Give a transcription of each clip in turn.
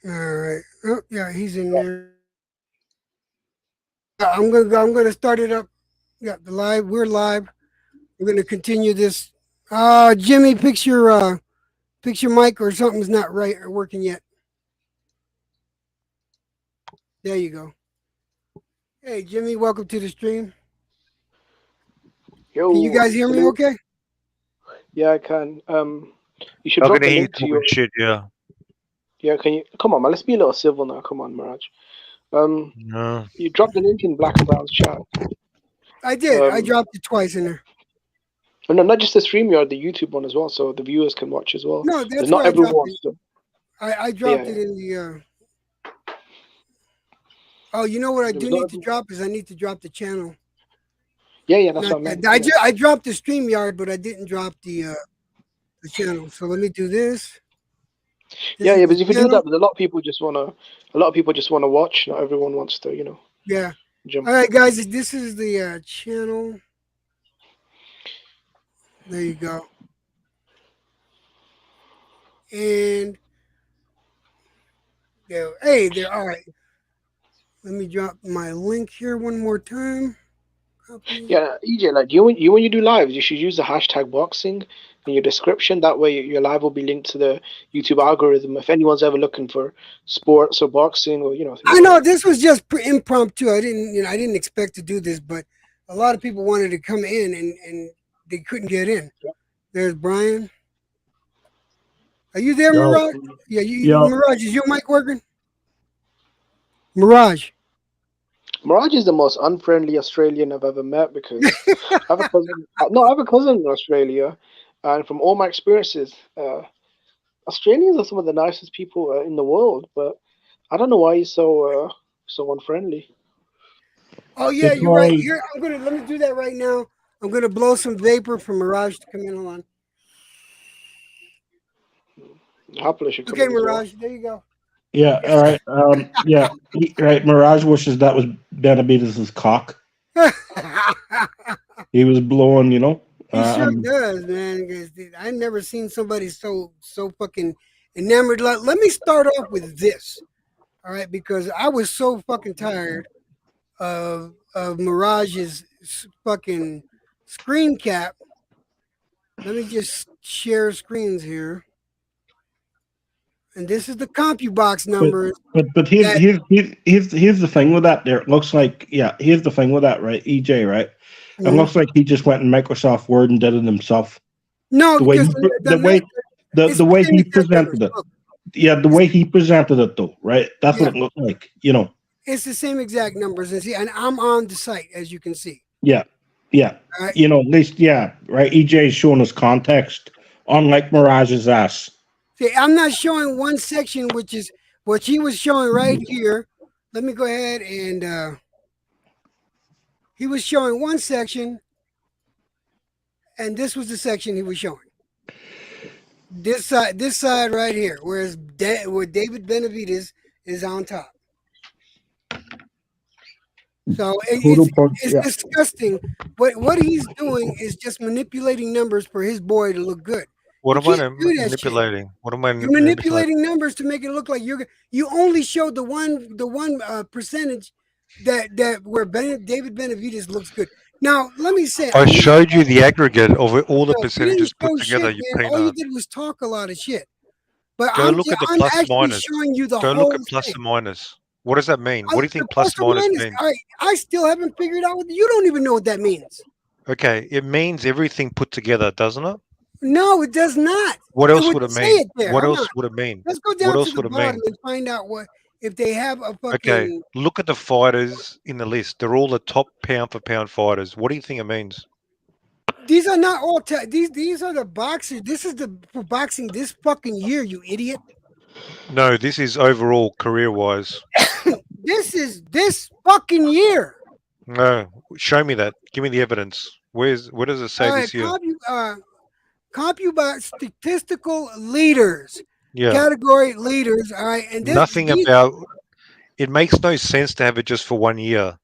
All right. Oh, yeah, he's in there. Yeah, I'm gonna go. I'm gonna start it up. Yeah, the live. We're live. We're gonna continue this. Jimmy, fix your mic or something's not right or working yet. There you go. Hey, Jimmy, welcome to the stream. Can you Yo, guys hear me? salute. Okay. Yeah, I can. You should I'm drop gonna the hear you link to talking your. shit. Yeah. Yeah, can you? Come on, man. Let's be a little civil now. Come on, Mirage. Um, No. you dropped the link in Black and Brown's chat. I did. I Um, dropped it twice in there. no, not just the StreamYard, the YouTube one as well, so the viewers can watch as well. No, Because that's not where I everyone dropped it. wants to. I Yeah, dropped yeah. it in the. Oh, you know what I do Because not need to everyone... drop is I need to drop the channel. Yeah, yeah. That's Not what I that. meant. Yeah, I dropped the StreamYard, but I didn't drop the channel. So let me do this. This yeah, is yeah. the Because if you do channel. that, a lot of people just wanna. A lot of people just wanna watch. Not everyone wants to, Yeah. jump. All right, guys. This is the channel. There you go. And there. Hey, there. All right. Let me drop my link here one more time. Copy. Yeah, EJ, like you when you do lives, you should use the hashtag boxing in your description. That way, your live will be linked to the YouTube algorithm. If anyone's ever looking for sports or boxing or things I like know that. this was just impromptu. I didn't expect to do this, but a lot of people wanted to come in and they couldn't get in. There's Brian. Are you there, Yo, Mirage? Yeah, yo, Mirage. Is your mic working? Mirage. Mirage is the most unfriendly Australian I've ever met because I have a cousin. No, I have a cousin in Australia, and from all my experiences, Australians are some of the nicest people in the world. But I don't know why he's so unfriendly. Oh yeah, you're right. because Here, let me do that right now. I'm gonna blow some vapor for Mirage to come in. Hold on. Happily should come Okay, in as well. Mirage. There you go. yeah, all right, right. Mirage wishes that was Benavidez's cock. He was blowing, He sure um, does, man. 'Cause I never seen somebody so fucking enamored. Let me start off with this, all right? Because I was so fucking tired of Mirage's fucking screen cap. Let me just share screens here, and this is the CompuBox but numbers but here's that here's the thing with that. There, it looks like here's the thing with that, right? EJ, right? It mhm. looks like he just went in Microsoft Word and did it himself. No, The way because he the night it's the the way same he exact numbers. presented it. Look, Yeah, the it's, way he presented it, though, right? That's yeah, what it looked like. it's the same exact numbers, and see, and I'm on the site as you can see. Yeah, yeah. All right. At least, yeah, right. EJ is showing us context, unlike Mirage's ass. See, I'm not showing one section, which is what he was showing right here. Let me go ahead and he was showing one section, and this was the section he was showing. This side right here, where David Benavides is on top. So Total punch. it's Yeah. disgusting. What he's doing is just manipulating numbers for his boy to look good. What You am I can't do that shit. manipulating? What am I You're manipulating? manipulating numbers to make it look like you only showed the one percentage that where David Benavides looks good. Now let me say I I'm not showed you the aggregate of all the no, you didn't percentages put show together. shit, You man. All you peanut. did was talk a lot of shit. But Go look at the I'm plus actually minus. showing you the Go look whole at plus thing. and minus. What does that mean? What do you The think plus plus or minus minus. means? All right, I still haven't figured out what you don't even know what that means. Okay, it means everything put together, doesn't it? No, it does not. What It else would would it say mean? it there. What Hold else on. would it mean? Let's go What down to else the would it bottom mean? and find out what if they have a Okay, fucking. look at the fighters in the list. They're all the top pound for pound fighters. What do you think it means? These are not all. These are the boxers. This is the for boxing this fucking year. You idiot. No, this is overall career wise. This is this fucking year. No, show me that. Give me the evidence. Where does it All say right, this year? CompuBot statistical leaders, Yeah. category leaders. All right, and Nothing these. about it makes no sense to have it just for 1 year.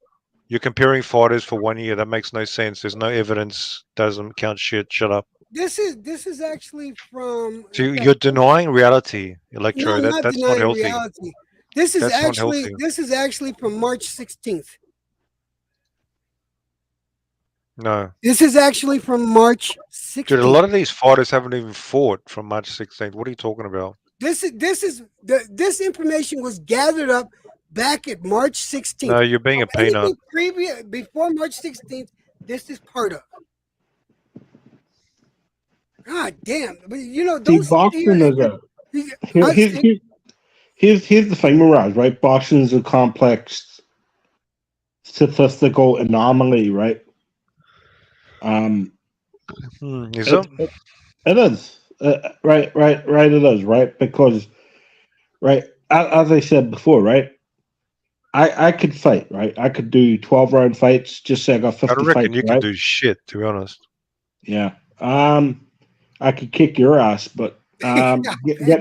You're comparing fighters for 1 year. That makes no sense. There's no evidence. Doesn't count shit. Shut up. This is actually from. So you're denying reality, No, Electro. I'm not That's not denying healthy. reality. This is That's not healthy. actually from March 16th. No, This is actually from March 16th. dude. A lot of these fighters haven't even fought from March 16th. What are you talking about? This information was gathered up back at March 16th. No, you're being a peanut. Anything previous before March 16th, this is part of. God damn! But See, don't sit boxing here. is a I think- here's the thing, Mirage. Right, boxing is a complex statistical anomaly, right? Is it? It is. Right. It is, right? Because, right, as I said before, right, I could fight, right? I could do 12-round fights. Just say I got 50 I don't reckon fights, you right? can do shit, to be honest. Yeah. I could kick your ass, but getting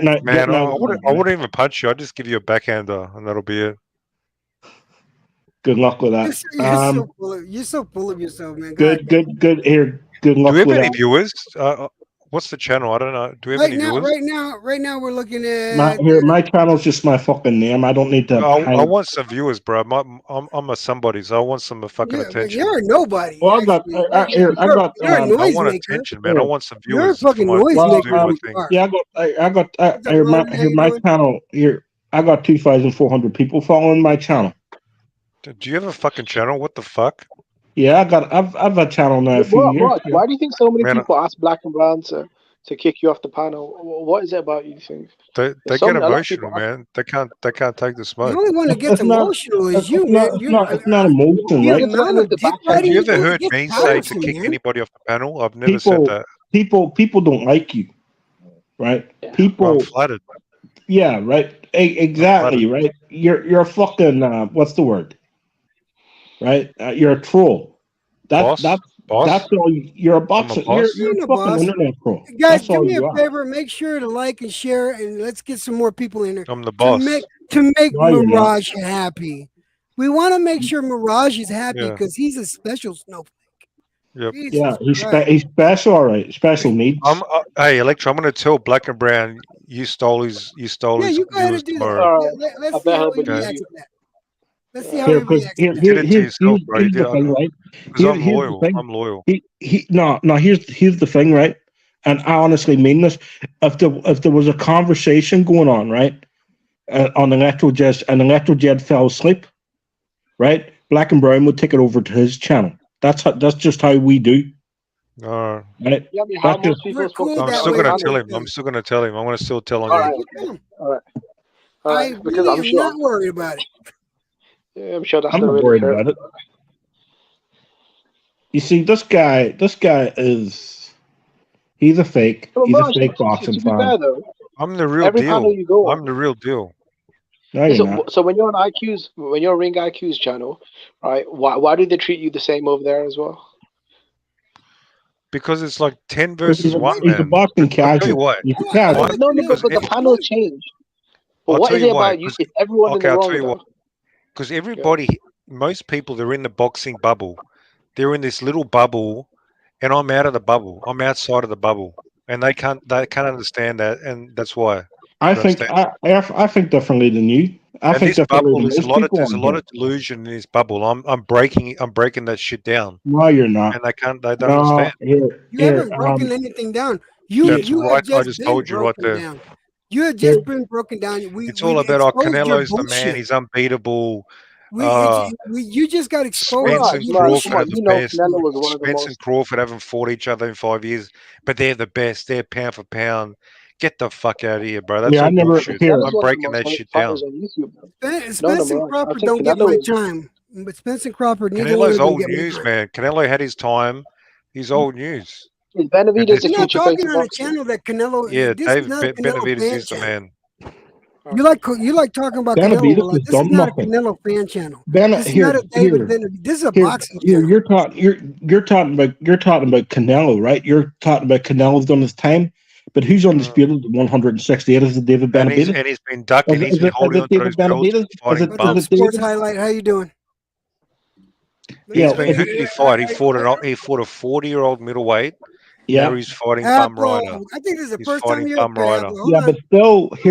out. Man, getting I out- wouldn't even punch you. I'd just give you a backhander, and that'll be it. Good luck with that. you're so full of yourself, man. Good. Here, good Do luck we have with any that. viewers? What's the channel? I don't know. Do we have any viewers? Right now, we're looking at. My channel's just my fucking name. I don't need to. I want some viewers, bro. I'm a somebody, so I want some fucking attention. You're a nobody. Well, I got. actually. You're a You're a I want noisemaker. attention, man. I want some You're a viewers. fucking for my- noisemaker. to do my you thing. are. Yeah, I got. What's up, Here, Robbie? How you my doing? channel here. I got 2,400 people following my channel. Do you have a fucking channel? What the fuck? Yeah, I've a channel now a few What, years. what? Why do you think so many Man, people ask Black and Brown to kick you off the panel? What is it about you think? They There's get a lot of emotional, people- man. They can't take the The smoke. only one that gets It's not- emotional is It's you, not, man. it's not emotion, You right? It's amount not of the dick back- Have riding you ever you heard get me say to powerful, kick man. anybody off the panel? I've never said that. People don't like you, right? Yeah. I'm People, flattered. yeah, right. Exactly, right. You're a fucking what's the word? Right? You're a troll. Boss? That's Boss? all. You're a boxer. boss. You're You're a a fucking boss. internet troll. Guys, That's do all me you a are. favor. Make sure to like and share, and let's get some more people in here I'm the boss. to make No, you're not. Mirage happy. We want to make sure Mirage is happy Yeah. because he's a special snowflake. Yep. Jesus Yeah, Christ. he's special, all right. Special needs. Hey, Electra, I'm going to tell Black and Brown you stole his Yeah, his you go ahead viewers and do that. tomorrow. Alright. Let's I see bet how he'll he believe reacts you. to that. Let's see how Here, he 'cause reacts. here, to did it to here's yourself, bro. You the did it. thing, right? Because I'm Here's the loyal. thing. I'm loyal. Here's the thing, right? And I honestly mean this. If there was a conversation going on, right, on ElectroJet, and ElectroJet fell asleep, right, Black and Brown would take it over to his channel. That's just how we do, No, right? Yeah, I mean, how That's most people We're spoke cool to I'm that still way. going to panel. tell him. I'm still going to tell him. I'm going to still tell him. All Yeah, right. you tell him. All I right, because really I'm am sure. not worried about it. Yeah, I'm sure that's I'm not not really worried fair. about it. You see, this guy he's a fake. But He's a Mirage, fake to boxing be fair fan. though, I'm the real every panel deal. you go on. I'm the real deal. No, you're So, not. so when you're on when you're on Ring IQ's channel, right? Why do they treat you the same over there as well? Because it's like 10 He's versus 1, he's a man. boxing I'll tell you casual. what. He's a Well, casual. Why? No, Because but the panel changed. But I'll what tell is you it why. about you? Is everyone in Okay, the I'll wrong? tell you though? what. Because everybody, most people, they're in the boxing bubble. They're in this little bubble, and I'm out of the bubble. I'm outside of the bubble, and they can't understand that, and that's why. I You think I think differently than you. I And think this differently bubble than is most people there's a on lot here. of delusion in this bubble. I'm breaking that shit down, No, you're not. and they don't No, understand. here, You haven't broken anything down. You That's you right. had just I just been told you right broken there. down. You had just been broken down. It's all about exposed your Canelo's the man. bullshit. He's unbeatable. You just got exposed. Spence and You Mirage, Crawford come are on, the you know best. Canelo was one of the Spence most. and Crawford haven't fought each other in 5 years, but they're the best. They're pound for pound. Get the fuck out of here, bro. That's Yeah, I all never- bullshit. here- Canelo's I'm one of the breaking most that hated shit down. fighters on YouTube, bro. Spence No, and Mirage, I Crawford think don't get my Canelo- time, but Spence and Crawford, neither one Canelo's of them old get my news, time. man. Canelo had his time. He's old news. Is Benavidez the We're not future face talking of on a boxing? channel that Canelo. Yeah, This Dave is not a Canelo Benavidez fan is the channel. man. You like talking about Benavidez Canelo a lot. has This is done not nothing. a Canelo fan channel. Ben, This is here, not a David here, Benavidez. This is a here, boxing here, channel. you're talking about Canelo, right? You're talking about Canelo's done his time, but who's undisputed at 168 is it David And he's Benavidez? been ducking. Is He's been it holding on to those David belts, Benavidez? fighting What's up, bumps. Sports David? Highlight? How you doing? Yeah, He's been. Who did he fight? He fought a 40-year-old middleweight. Yeah, Now he's fighting Bum Rider. Apple. I think this is the He's first time fighting you're Bum up there, Rider. Apple. Hold yeah,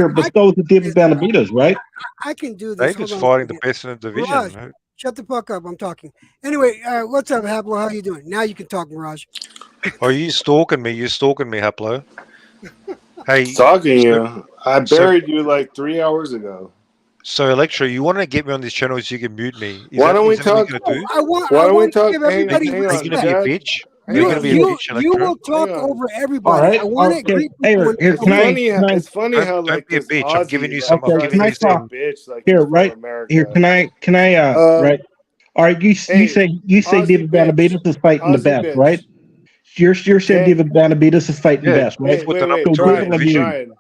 on. but still the David Benavidez, right? I can do this. David's Hold on a fighting the second. best in the division. Mirage, shut the fuck up. I'm talking. Anyway, what's up, Apple? How you doing? Now you can talk, Mirage. Are you stalking me? You're stalking me, Haplo. Hey, Stalking so, you. I buried you like 3 hours ago. so Electra, you want to get me on this channel so you can mute me? Why don't we is that what talk? you're gonna do? I want. Why I don't we want to talk? give Hang everybody on, Are you gonna respect. be a Dad. bitch? Are Hang you on. gonna be a You bitch, you Electra? will talk Hang on. over All everybody. right. I want to Okay. greet Hey, people. here, It's can I? funny. Can I It's funny Don't, how don't like be a this bitch. I'm Aussie giving you like, some. I'm okay, giving can I you tries to be a talk? some. bitch like Here, he's from right here. America. Can I? Right. All right. You Hey, say Aussie David bitch. Benavidez is fighting the Aussie best, right? bitch. You're saying Okay. David Benavidez is fighting Yeah, best, right? he's with the number Wait. So two in the David Brian. division.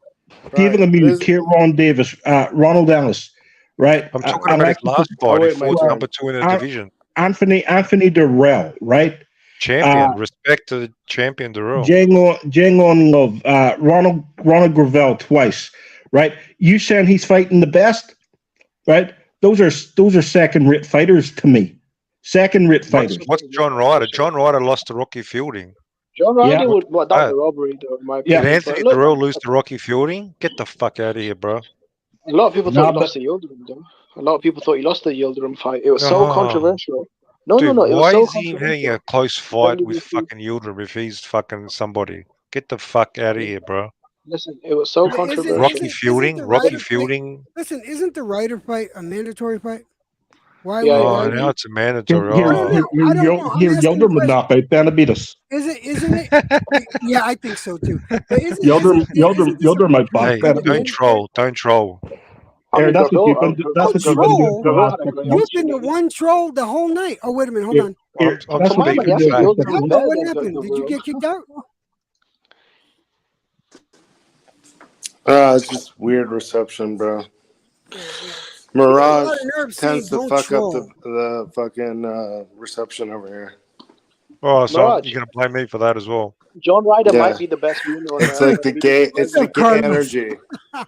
Lemieux, Brian. Lemieux, Listen. Kieran Davis, Ronald Ellis, right? I'm talking about his Alexis, last Oh fight. He wait, my fought turn. number two in the An- division. Anthony Durrell, right? Champion. Respect to the champion Durrell. Jangon Love, Ronald Gravel twice, right? You saying he's fighting the best, right? Those are second-rate fighters to me. Second-rate fighters. What's John Ryder? John Ryder lost to Rocky Fielding. John Yeah. Ryder would. Well, that was Ah, a robbery, though, in my Yeah. Did opinion. Anthony But look, Durrell lose to Rocky Fielding? Get the fuck out of here, bro. a lot of people thought No, he but lost the Yildirim, though. A lot of people thought he lost the Yildirim fight. It was so Oh, controversial. No, dude, no. It was why so is he having a controversial. close fight with WBC. fucking Yildirim if he's fucking somebody? Get the fuck out of here, bro. Listen, it was so Isn't controversial. Rocky Fielding? the Rocky Ryder fight? Fielding? Listen, isn't the Ryder fight a mandatory fight? Why? Yeah, Oh, yeah. now it's a mandatory. here, I don't Oh. know. I don't know. I'm here, asking a Yildirim would question. knock out Benavidez. Isn't it? Yeah, I think so too. But isn't Yildirim might box Hey, Benavidez. don't troll. Don't troll. I mean, That's what you've been. Gravel- That's what you've been doing Troll? for the last Gravel had a couple great months. You've been the one troll the whole night. Oh, wait a minute. Hold Here, on. here, I'm that's Come what on, you've man. been You have doing to for Yildirim the Apple, better what than happened? Dr. Did you Bro. get kicked out? It's just weird reception, bro. Yeah. Mirage A lot of nerve tends saying to don't fuck up troll. the fucking reception over here. Oh, so Mirage. you're going to blame me for that as well. John Ryder Yeah. might be the best winner on It's like the gay. It's the gay Carlos. energy.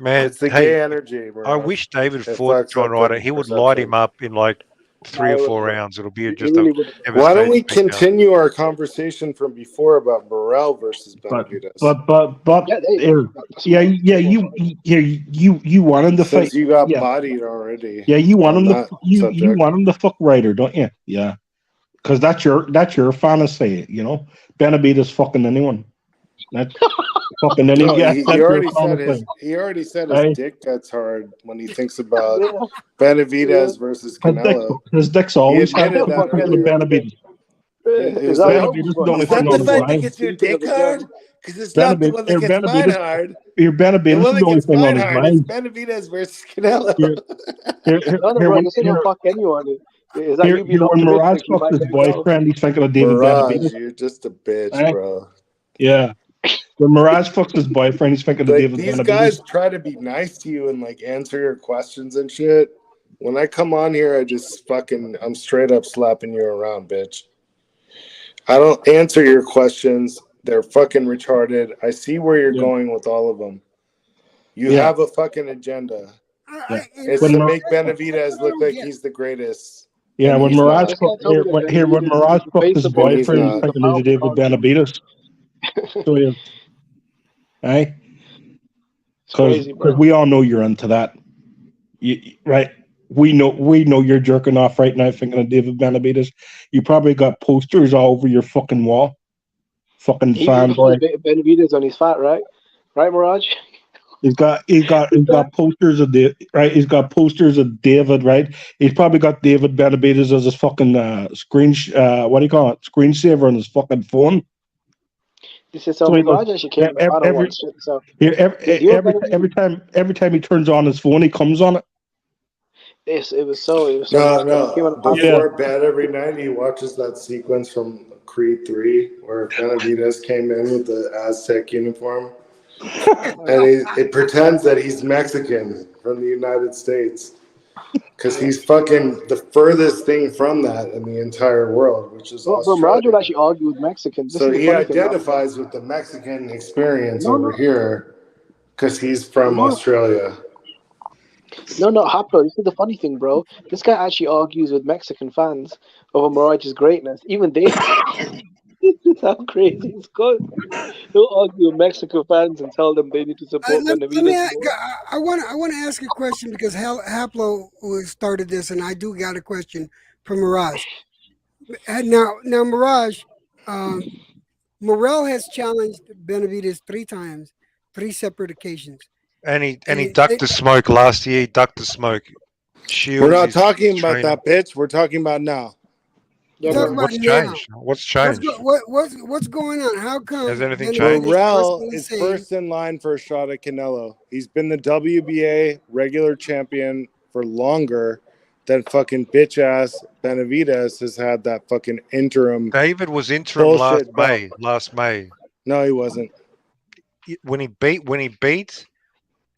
Man, It's the hey, gay energy, bro. I wish David It fought fucks John up Ryder. the He would light him perception. up in like 3 or No, 4 rounds. It'll be He just really a would. Why don't we devastating takedown. continue our conversation from before about Burrell versus But Benavidez? Yeah, there you here, go. That's yeah, fine. yeah, you want him to fight. Since you got Yeah, bodied already. yeah, you want on him to that you subject. want him to fuck Ryder, don't you? Yeah, because that's your fantasy, you know. Benavidez fucking anyone. That's fucking any. No, Yeah, he that's your already said fantasy. his Right? dick gets hard when he thinks about Benavidez versus Canelo. His dick's always hard admitted that fucking with earlier. Benavidez. Is that Benavidez what- is the only Is that thing the on his fight that mind. gets your dick hard? Because it's not the one that gets mine Benavidez, hard. your The Benavidez one is that the only gets thing on mine his hard is mind. Benavidez versus Canelo. Here, No, bro, you said he'll fuck anyone. Is that you being when Mirage optimistic? You fucks might his get a go. boyfriend, he's thinking of David Mirage, Benavidez. you're just a bitch, Right? bro. Yeah. When Mirage fucks his boyfriend, he's thinking of Like, David these Benavidez. guys try to be nice to you and like answer your questions and shit. When I come on here, I'm straight up slapping you around, bitch. I don't answer your questions. They're fucking retarded. I see where you're going with all of them. You have a fucking agenda. It's to make Benavidez look like he's the greatest. Yeah, And when he's Mirage not. fucked when Mirage fucked his boyfriend, he's thinking of David Benavidez. So yeah. Right? Because we all know you're into that. Right? We know you're jerking off right now thinking of David Benavidez. You probably got posters all over your fucking wall. Fucking fanboy. Benavidez on his fat, right? Right, Mirage? He's got posters of right. He's got posters of David, right? He's probably got David Benavidez as his fucking what do you call it? Screensaver on his fucking phone. This is so Mirage actually came every time he turns on his phone, he comes on it. It was so No. Before bed every night, he watches that sequence from Creed 3 where Benavidez came in with the Aztec uniform. And it pretends that he's Mexican from the United States because he's fucking the furthest thing from that in the entire world, which is Australia. Mirage would actually argue with Mexicans. So he identifies with the Mexican experience over here because he's from Australia. No, Haplo, this is the funny thing, bro. This guy actually argues with Mexican fans over Mirage's greatness. Even they This is how crazy it's got. He'll argue with Mexico fans and tell them they need to support Let me Benavidez more. I want to ask a question because Haplo started this, and I do got a question for Mirage. Now, Mirage, Morel has challenged Benavidez 3 times, 3 separate occasions. And he ducked the smoke last year. He ducked the smoke. Shields We're not is talking about training. that, bitch. We're talking about now. Yeah, Talk bro. about What's now. changed? What's changed? What's going on? How come Has anything Benavidez changed? Morel personally is saying- first in line for a shot at Canelo. He's been the WBA regular champion for longer than fucking bitch ass Benavidez has had that fucking interim. David was interim Bullshit last May. No, he wasn't. When he beat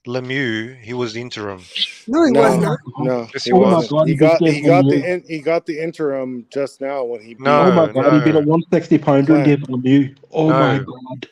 Lemieux, he was interim. No, he No. was not. No, Yes, he he was. wasn't. God, He he got just he gave got him the he got the interim just now when he beat No, Oh my god, he beat a no. 160 pounder and Clint. gave him a new. Oh No. my god.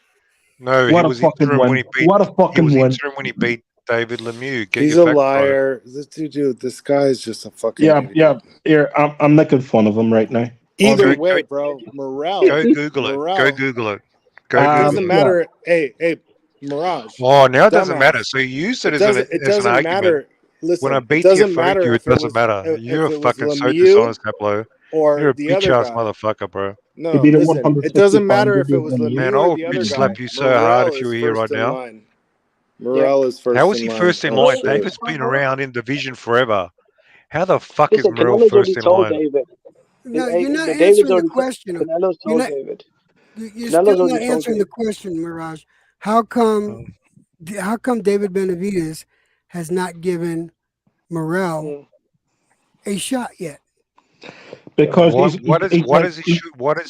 No, What he a was fucking interim win. when he beat. What a He fucking was win. interim when he beat David Lemieux. Get He's your a facts right. liar. Dude, this guy is just a fucking Yeah, idiot. yeah. Here, I'm making fun of him right now. Either Go- way, go- bro, Morel. Go Google it. Morel. Go Google it. Go It Um, Google doesn't it. matter. Hey, Mirage. Oh, now it doesn't Dumbass. matter. So you used it, It as an doesn't argument. matter. Listen, When I it beat your doesn't phone, matter you, if it doesn't matter. if You're it was fucking so Lemieux dishonest, Caplo. or You're a the other bitch ass guy. motherfucker, bro. No, He beat a listen. It 160 doesn't matter pounder, if it was gave him a Man, Lemieux or I'll the other bitch guy. slap you so hard if you were is here first right in now. line. Morel is first. How was in he line. first in Oh, line? shit. David's been around in division forever. How the fuck is Listen, Morel Canelo's already first in told line? David. No, Hey, you're not David's answering the already question. Canelo's You're told not. David. You're Canelo's still already not told answering the David. question, Mirage. How come David Benavidez has not given Morel Mm. a shot yet? because What, he's what does he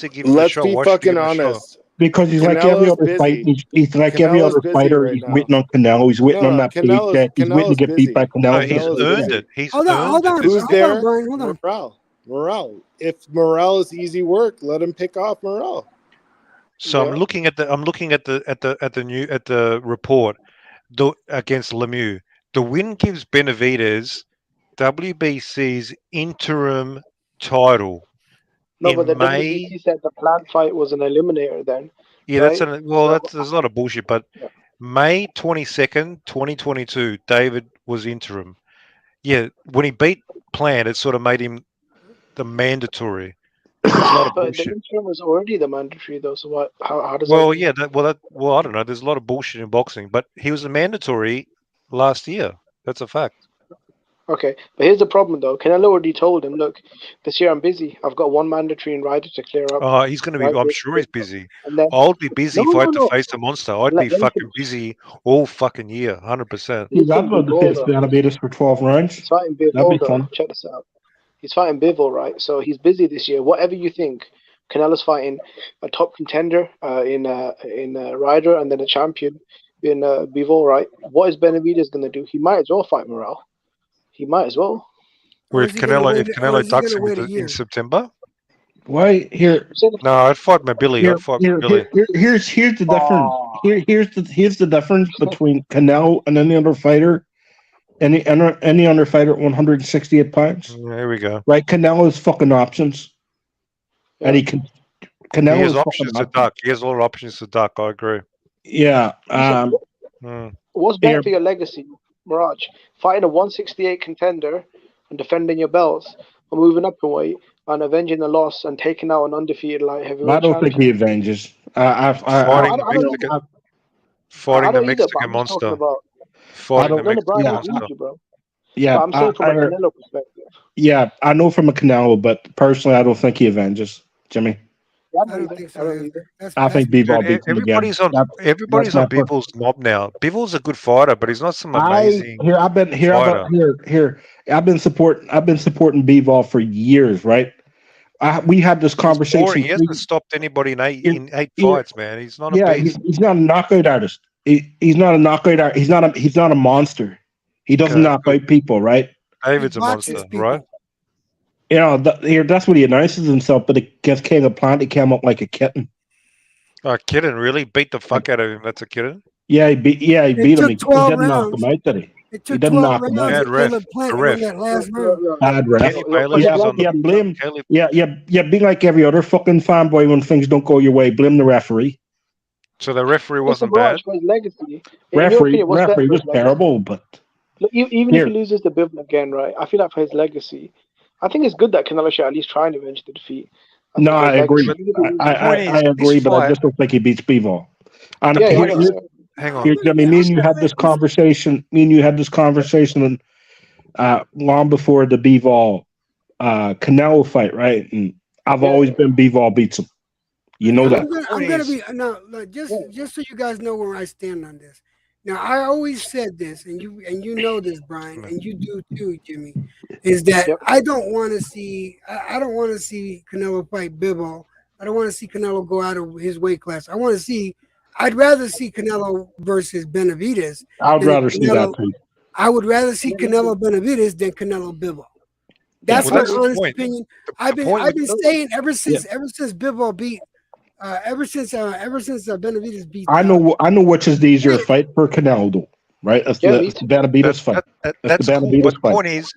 give him a Let's shot? be Why should he fucking give him a shot? honest. because he's like every Canelo's other busy. fight. He's like every Canelo's other busy fighter. right He's now. waiting on Canelo. He's waiting on No, that paycheck. He's waiting to Canelo's get beat by busy. No, Canelo. he's Canelo's earned busy. it. He's Hold on, earned it. Who's hold there? on, Brian. Hold on. Morel. If Morel is easy work, let him pick off Morel. So Yeah. I'm looking at the report against Lemieux. The win gives Benavidez WBC's interim title No, but the in May. WBC said the planned fight was an eliminator then. Yeah, right? there's a lot of bullshit. But Yeah. May 22nd, 2022, David was interim. Yeah, when he beat Plant, it sort of made him the mandatory. There's a lot of But the bullshit. interim was already the mandatory though, so what? How does Well, that? yeah, I don't know. There's a lot of bullshit in boxing, but he was a mandatory last year. That's a fact. Okay, but here's the problem though. Canelo already told him, look, this year I'm busy. I've got one mandatory in Ryder to clear up. Oh, he's going to be. Right, I'm this- sure he's busy. And then I'll be busy No, if I no, had to no. face the monster. I'd Let be them fucking finish. busy all fucking year, 100%. He's Listen, about to Bivol, face though. Benavidez for 12 rounds. He's fighting That'd Bivol be though. fun. Check this out. He's fighting Bivol, right? So he's busy this year. Whatever you think, Canelo's fighting a top contender in Ryder and then a champion in Bivol, right? What is Benavidez going to do? He might as well fight Morel. He might as well. Or Or is if he gonna Canelo, wait- if or Canelo is he ducks gonna him wait a year? in September, Why here? no, I'd fight my Billy. I'd fight my Billy. Here's the difference. Oh. Here's the difference between Canelo and any other fighter, any other fighter at 168 pounds. Here we go. Right? Canelo has fucking options, and he can. He Canelo has has options to duck. He has a lot of options to duck. I agree. Yeah. Mm. What's better Here- for your legacy, Mirage? Fighting a 168 contender and defending your belts, or moving up in weight and avenging the loss and taking out an undefeated light heavyweight I don't think champion? he avenges. Fighting I don't Mexican, I fighting the don't either, but Mexican I'm just talking monster. about. Fighting the I don't- No, no, Mexican Brian, yeah, I agree monster. with you, bro. Yeah, But I'm saying from a Canelo perspective. yeah, I know from a Canelo, but personally, I don't think he avenges. Jimmy, Yeah, I don't think so. either. I think Bivol Dude, beats him again. everybody's on that's my Bivol's mob now. Bivol's a good fighter, but he's not some amazing. I've been supporting Bivol for years, right? We had this He's conversation. boring. He hasn't stopped anybody in eight Yeah. fights, man. He's not a beast. He's not a knockout artist. He's not a knockout artist. He's not a monster. He doesn't Okay, knock out people, right? David's a He boxes monster, people. right? You know, that's what he announces himself. But against King of Plant, he came up like a kitten. Kitten really beat the fuck out of him. That's a kitten. Yeah, he beat him. took He 12 didn't knock rounds. him out, did he? It took didn't 12 knock him rounds out. Bad to ref. kill a Plant The on ref. that last round. Bad ref. Kelly Bayless Yeah, was on the yeah, blame. Kelly. Yeah, be like every other fucking fanboy when things don't go your way. Blame the referee. So the referee Listen, wasn't bad. Mirage, for his legacy. In your opinion, what's better Referee for was his legacy? terrible, but Look, even if here, he loses the Bivol again, right? I feel like for his legacy, I think it's good that Canelo should at least try and avenge the defeat. I no, think for his I agree. legacy, even if he The loses- point I is, agree, this but I fight. just don't think he beats Bivol. And Yeah, here, yeah, here, Hang on. here, Jimmy, me and you I'm had gonna this let this- conversation. Me and you had this conversation long before the Bivol Canelo fight, right? And I've Yeah. always been Bivol beats him. You know that. I'm gonna be no, look, just so you guys know where I stand on this. Now I always said this, and you know this, Brian, and you do too, Jimmy, is that Yep. I don't want to see I don't want to see Canelo fight Bivol. I don't want to see Canelo go out of his weight class. I'd rather see Canelo versus Benavidez. I would than rather see that Canelo- too. I would rather see Canelo Benavidez than Canelo Bivol. That's Well, my that's the honest point. opinion. The I've point been with- saying ever since Bivol beat ever since Benavidez beat. I know which is the easier fight for Canelo, though, right? That's Yeah, the, me it's the too. Benavidez fight. That's the cool. Benavidez But the fight. point is,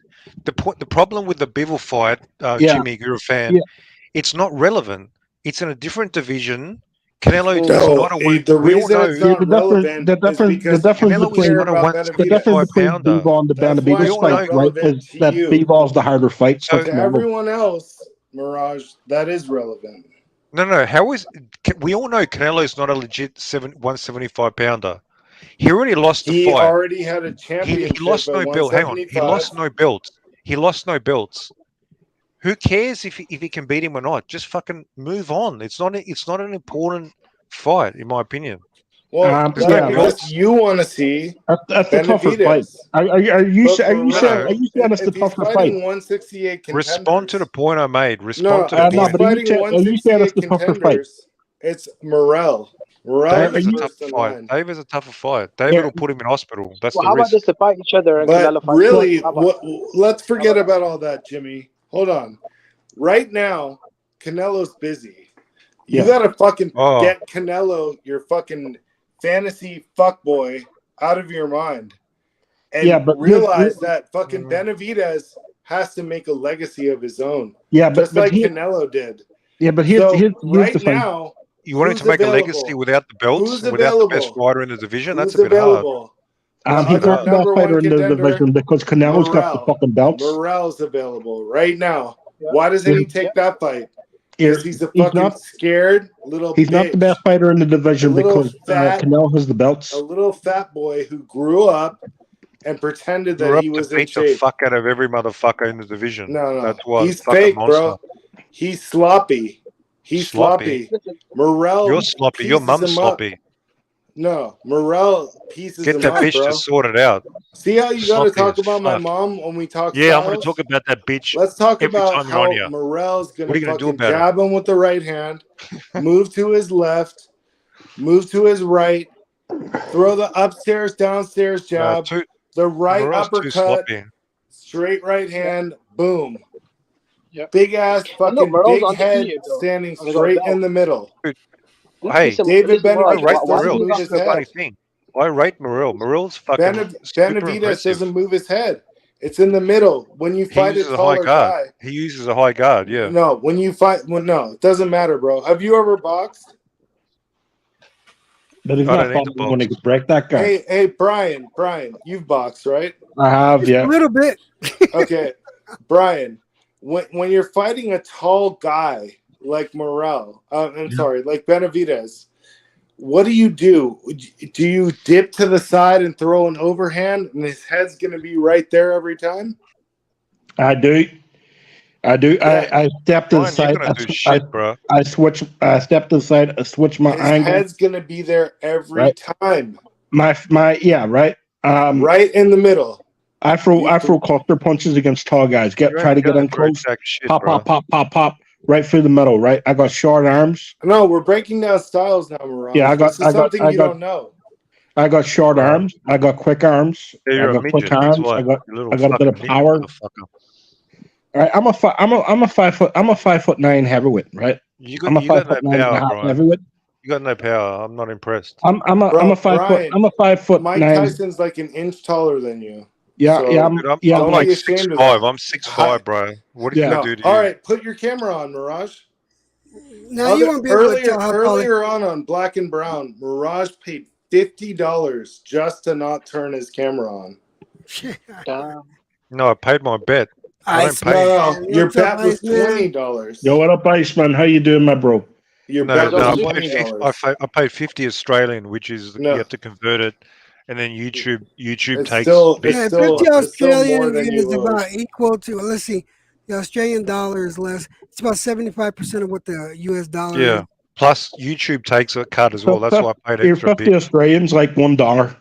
the problem with the Bivol fight, Yeah. Jimmy, you're a fan. Yeah. It's not relevant. It's in a different division. Canelo is No, not a one. the we all reason know it's not the difference- relevant the is difference- because the difference you between- care not a about one- The Benavidez. difference between pounder. Bivol and the That's why Benavidez it's fight, not right, relevant is to that you. Bivol's the harder fight So- for To Canelo. everyone else, Mirage, that is relevant. No. How is we all know Canelo's not a legit 175 pounder. He already lost the He fight. already had a He championship lost at no belt. Hang on. He 175. lost no belts. He lost no belts. Who cares if he can beat him or not? Just fucking move on. It's not an important fight, in my opinion. Well, There's that's no what belts. you want to see. That's the tougher fight. Benavidez. Are you But saying Mirage, it's the if he's tougher fighting fight? 168 contenders, Respond to the point I made. no, Respond to the if he's no, point. but are you fighting saying- are you saying it's the 168 tougher fight? contenders, it's Morrell. Morrell Dave is is a first tougher in fight. line. Dave is a tougher fight. David Yeah. will put him in hospital. That's Well, the how about risk. just to fight each other and But Canelo fight? really, How about- let's forget about all that, Jimmy. Hold on. Right now, Canelo's busy. You Yeah. gotta fucking Oh. get Canelo, your fucking fantasy fuckboy, out of your mind, and Yeah, but realize that fucking Mm. Benavidez has to make a legacy of his own, Yeah, but just like here- Canelo did. here's the right thing. now, You want him who's to make a available? legacy without the belts, Who's without the best available? fighter in the division? That's who's a bit hard. available? He's other not the best number fighter one in the contender, division because Canelo's got the Morrell. fucking belts. Morrell's available right now. Yeah. Why doesn't he take that fight? Because he's a fucking scared little He's not the best fighter in the division A little because fat- Canelo has the belts. a little fat boy who grew up and pretended You're that up he to was in beat the shape. fuck out of every motherfucker in the division. No, That's why he's fucking fake, monster. bro. He's sloppy. He's sloppy. Listen, Morrell, You're sloppy. Your pieces mum's him up. sloppy. No, Morrell pieces Get him that up, bitch bro. to sort it out. See how you got to Sloppy talk as about my fuck. mom when we talk. Yeah, I'm going to styles? talk about that bitch. Let's talk every about time you're on how here. Morrell's What are gonna you gonna do fucking about it? jab him with the right hand, move to his left, move to his right, throw the upstairs, downstairs jab, Too, the right Morrell's too uppercut, sloppy. straight right hand, boom. Yep. Big ass fucking Morrell's big head undefeated, though. standing And they got a straight belt. in the middle. Hey, David I Benavidez rate doesn't Morrell. move This his is the funny head. thing. I rate Morrell. Morrell's fucking super Benavidez aggressive. doesn't move his head. It's in the middle. When you He fight a uses a high taller guard. guy, He uses a high guard. Yeah. no. When you fight, no, it doesn't matter, bro. Have you ever boxed? But he's I not don't need to fighting when he box. can break that guy. Hey, Brian, you've boxed, right? I have, yeah. A little bit. Okay, Brian, when you're fighting a tall guy like Morrell, I'm sorry, like Benavidez, what do? Do you dip to the side and throw an overhand, and his head's gonna be right there every time? I do. Yeah. I step to the Brian, you're side. gonna do shit, bro. I switch. I step to the side. I switch my His angle. head's gonna be there every Right. time, My yeah, right. right in the middle. I throw cluster punches against tall guys. You're Try to get gonna in throw close. jack shit, Pop, bro. pop, pop, pop, pop. Right through the middle. Right. I got short arms. No, we're breaking down styles now, Mirage. Yeah, This is something you don't know. I got short arms. I got quick arms. Yeah, I you're a got quick midget. arms. That's why. I got You little I got a bit of fucking power. midget, motherfucker. All right, I'm a 5'9" heavyweight, right? You I'm a got no 5'9" and a power, half Brian. heavyweight. You got no power. I'm not impressed. I'm a Bro, 5 foot. Brian, I'm a 5'9". Mike Tyson's like an inch taller than you. Yeah, So- yeah, Dude, I'm don't like be ashamed of 6'5". that. I'm 6'5", bro. What is Yeah. he No. gonna do to All you? right, put your camera on, Mirage. Now you won't be able to tell how tall it. Earlier on Black and Brown, Mirage paid $50 just to not turn his camera on. Damn. No, I paid my bet. I don't pay. No, your What's up, bet was Iceman? $20. Yo, what up, Iceman? How you doing, my bro? Your No, bet no, was I paid, $20. I paid 50 Australian, which is No. you have to convert it, and then YouTube It's takes. still- bit- Yeah, It's still 50 more Australian than is you about equal to, let's see, the Australian dollar is less. It's about 75% of what the US dollar is. yeah. Plus YouTube takes a cut as well. That's why I paid Here, extra 50 bit. Australians like $1.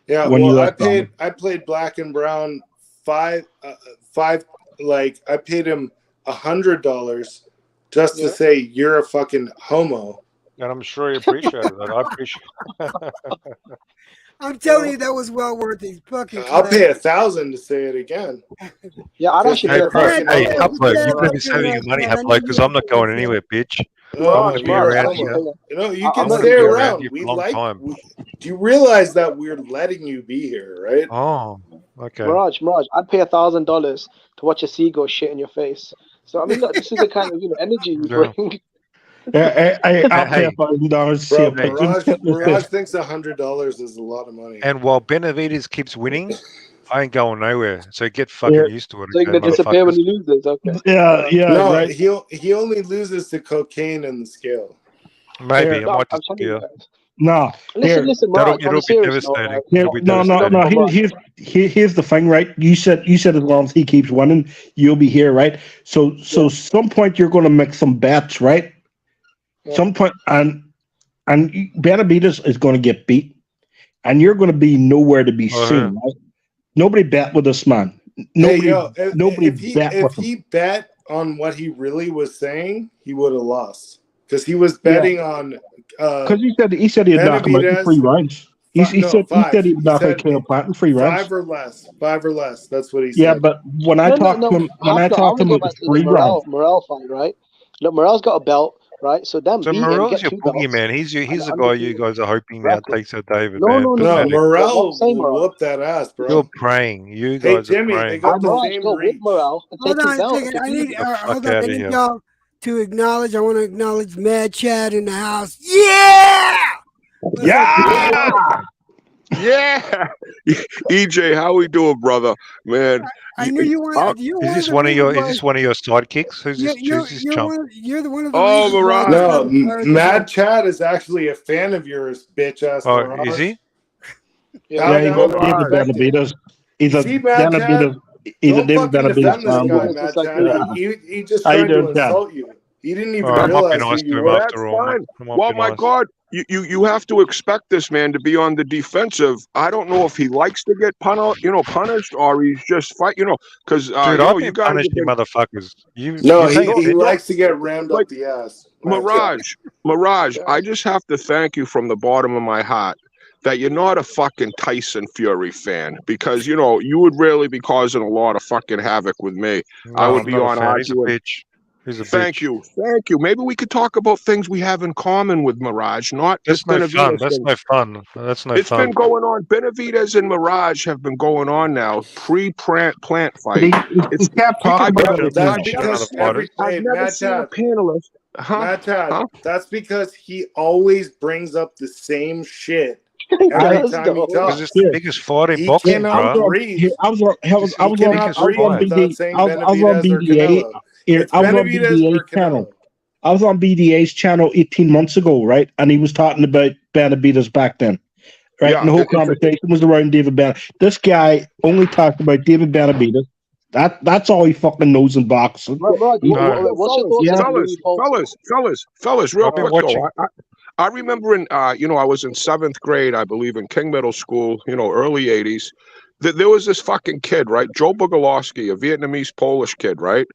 Yeah, When well, you I left on I played Black and Brown five, like I paid him $100 just to Yeah. say you're a fucking homo. And I'm sure he appreciated that. I appreciate. I'm telling you, that was well worth his fucking. I'll pay $1,000 to say it again. Yeah, I'd actually Hey, pay bro, $1,000. hey, Yeah, Haplo, yeah, you better be yeah, saving yeah, your money, yeah, I Haplo, know because you I'm not want going to. anywhere, bitch. Mirage, gonna be Mirage, around I'll here. tell you. You know, you I'm can gonna stay be around around. here for We a long like. time. Do you realize that we're letting you be here, right? Oh, okay. Mirage, I'd pay $1,000 to watch a seagull shit in your face. So I mean, look, this is the kind of energy you Yeah. bring. I'll pay Hey. $1,000 to see Bro, a pigeon Mirage, shit in his Mirage face. thinks $100 is a lot of money. And while Benavides keeps winning, I ain't going nowhere. So get fucking Yeah. used to it, So you're okay, gonna disappear when motherfuckers. you lose this, okay? Yeah, No, right. he only loses to cocaine and the scale. Maybe Yeah. I No, might I'm telling you disappear. guys. No, Listen, here, Mirage. On It'll a be serious note, devastating. right? here, It'll be no, devastating. here's the thing, right? You said as long as he keeps winning, you'll be here, right? So some point you're going to make some bets, right? Yeah. Some point, and Benavides is going to get beat, and you're going to be nowhere to be Oh, seen, yeah. right? Nobody bet with this man. Nobody, Hey, yo, nobody if bet if with him. he bet on what he really was saying, he would have lost because he was betting on. Because he said he'd knock him out in Benavidez- 3 rounds. He said he'd knock He out said Caleb Plant in 3 rounds. 5 or less. 5 or less. That's what he Yeah, said. but when I talked to him, I want to go about back the to the 3 rounds, Morel fight, right? Look, Morel's got a belt, right? So them So beat him, Morel's get your 2 belts. boogeyman. He's the and guy you undefeated guys are hoping now record. takes out David. No, man. no, No, Pathetic. Morel What I'm saying, will Mirage. whoop that ass, bro. You're praying. You Hey, guys Jimmy, are they praying. got I'd the rather same go with reach. Morel and take Hold on his a belt. second. I defeat need, him. fuck hold on. I outta need here. y'all to acknowledge. I want to acknowledge Mad Chad in the house. Yeah. What's up, Yeah. EJ, how we doing, brother? Man, I knew you wanted. You're Is this the one of reason your? why- is this one of your sidekicks? Who's this? You're, Who's this you're, chump? you're the one of the Oh, reasons why I Mirage. No, started- Mad Chad is actually a fan of yours, bitch ass. Oh, Mirage. is he? yeah, he Down, got down, David respect it. Benavides. He's You a see, Mad Benavides. He's a Don't David fucking Benavides defend this fan. guy, It's Mad like, Chad. yeah. He just How you tried to doing, Chad? insult you. He didn't even I might be realize who nice to you him were. That's after all. fine. I might Well, be my nice. God, you have to expect this man to be on the defensive. I don't know if he likes to get punished, or he's just fight. Because Dude, you I've know been you guys have punishing been motherfuckers. No, You think he no, likes to get rammed like up the ass. Mad Chad. Mirage. I just have to thank you from the bottom of my heart that you're not a fucking Tyson Fury fan, because you would really be causing a lot of fucking havoc with me. No, I would I'm be not a on fan. He's a arguing. bitch. He's a Thank bitch. you. Maybe we could talk about things we have in common with Mirage, not That's this no fun. Benavides That's thing. no fun. That's no It's fun. been going on. Benavides and Mirage have been going on now. Pre-plant But fight. he It's kept talking I've about never, it. That's I've Shut never because another seen, fighter. I've hey, never Mad seen a Chad, panelist. Mad Chad, Huh? that's because he always brings up the same shit I- every Let's time go. he Because talks. it's the Here. biggest fight in He boxing, cannot bro. breathe. I was on It's the He cannot biggest breathe fight. without saying I was on Benavidez or BDA. Canelo. It's I was on Benavidez BDA's or channel. Canelo. I was on BDA's channel 18 months ago, right? And he was talking about Benavides back then, right? Yeah, And the whole it's a- conversation was around David Benavides. This guy only talked about David Benavides. That's all he fucking knows in boxing. Mirage, No. what's your thoughts Yeah. on Louis Fulton? fellas, real I've been quick watching. though. I remember I was in 7th grade, I believe, in King Middle School, early 80s. There was this fucking kid, right? Joe Bogalowski, a Vietnamese Polish kid, right?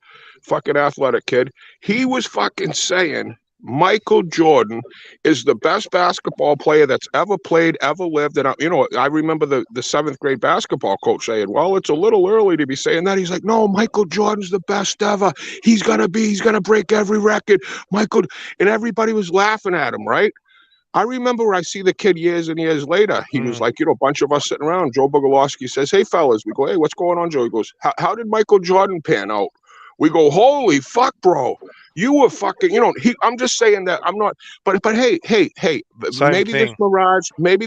Fucking athletic kid. He was fucking saying Michael Jordan is the best basketball player that's ever played, ever lived. And I remember the 7th grade basketball coach saying, well, it's a little early to be saying that. He's like, no, Michael Jordan's the best ever. He's gonna break every record. And everybody was laughing at him, right? I remember I see the kid years and years later. He was like, a bunch of us sitting around. Joe Bogalowski says, "Hey, fellas." We go, "Hey, what's going on, Joe?" He goes, how did Michael Jordan pan out? We go, "Holy fuck, bro. You were fucking, I'm just saying that I'm not, but hey, Same maybe thing.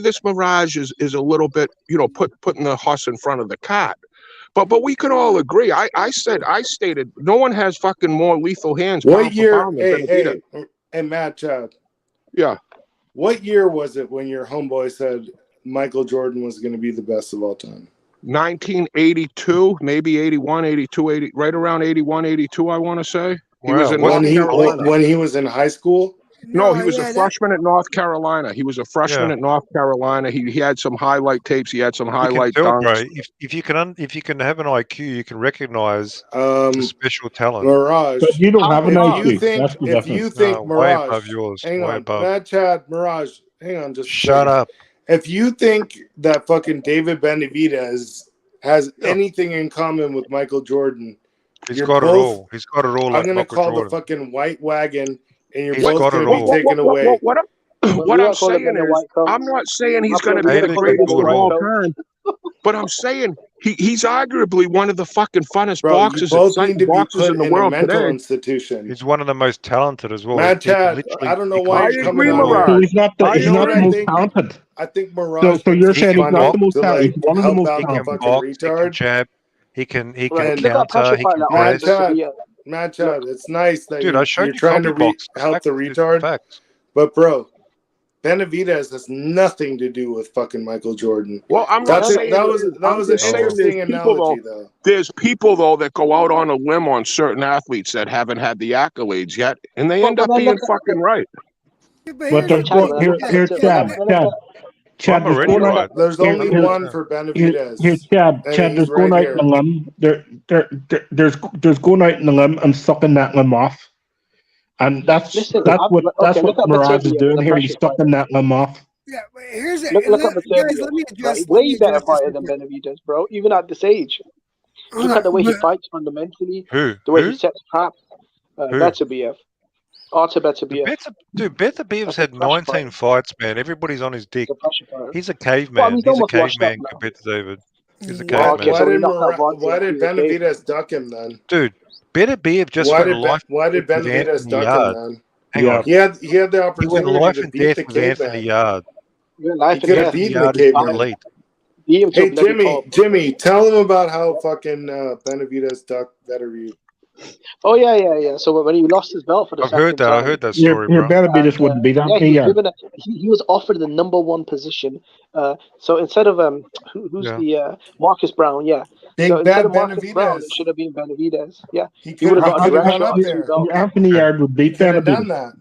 this mirage is a little bit, putting the horse in front of the cart. But we could all agree. I stated no one has fucking more lethal hands. What year? Pound than Benavidez. Hey, Matt, Chad. Yeah. What year was it when your homeboy said Michael Jordan was going to be the best of all time? 1982, maybe 81, 82, 80, right around 81, 82, I want to say. He was in when North he was in high school? No, he was a freshman at North Carolina. He was a freshman at North Carolina. He had some highlight tapes. He had some highlight dunks. Bro, if you can have an IQ, you can recognize the special talent. Mirage. But you don't have an IQ. If you think Mirage, way above yours. hang way on, above. Matt, Chad, Mirage, hang on, just shut up. If you think that fucking David Benavidez has anything in common with Michael Jordan, He's got it all. He's got it all. I'm like gonna Michael call Jordan. the fucking white wagon, and you're He's both got it gonna be all. taken away. What I'm saying is, I'm not saying he's going to be the greatest of all time, but I'm saying he's arguably one of the fucking funnest boxers in the world today. Institution. He's one of the most talented as well. Matt, Chad, I don't know why you're coming on. He's not the most talented. I think Mirage. So you're saying he's not the most talented. He's one of the most talented. He can jab. He can counter. He can press. Matt, Chad, it's nice that Dude, you're trying to help the retard. But bro, Benavidez has nothing to do with fucking Michael Jordan. Well, I'm not saying that was an interesting analogy, though. There's people though that go out on a limb on certain athletes that haven't had the accolades yet, and they end up being fucking right. But here's Chad, there's only one for Benavidez. Here's Chad, there's going out in the limb. There's going out in the limb and sucking that limb off. And that's what Mirage is doing here. He's sucking that limb off. Yeah, but here's it. Look at Let me address. Way better fighter than Benavidez, bro. Even at this age. Look at the way he fights fundamentally. The way he sets traps. Beterbiev. Artur Beterbiev. Dude, Beterbiev had 19 fights, man. Everybody's on his dick. He's a caveman. He's a caveman compared to David. He's a caveman. Why did Benavidez duck him then? Dude, Beterbiev just why did Benavidez duck him then? Hang on. He had the opportunity to beat the caveman. Yard. He could have beaten the caveman. Hey, Jimmy, tell him about how fucking Benavidez ducked Beterbiev. Oh yeah. So when he lost his belt for the second time, I heard that story, bro. Benavidez wouldn't be that. He was offered the number one position. So instead of who's the Marcus Brown? Yeah. So instead of Marcus Brown, it should have been Benavidez. Yeah. He would have gone up there. Anthony Yard would beat Benavidez.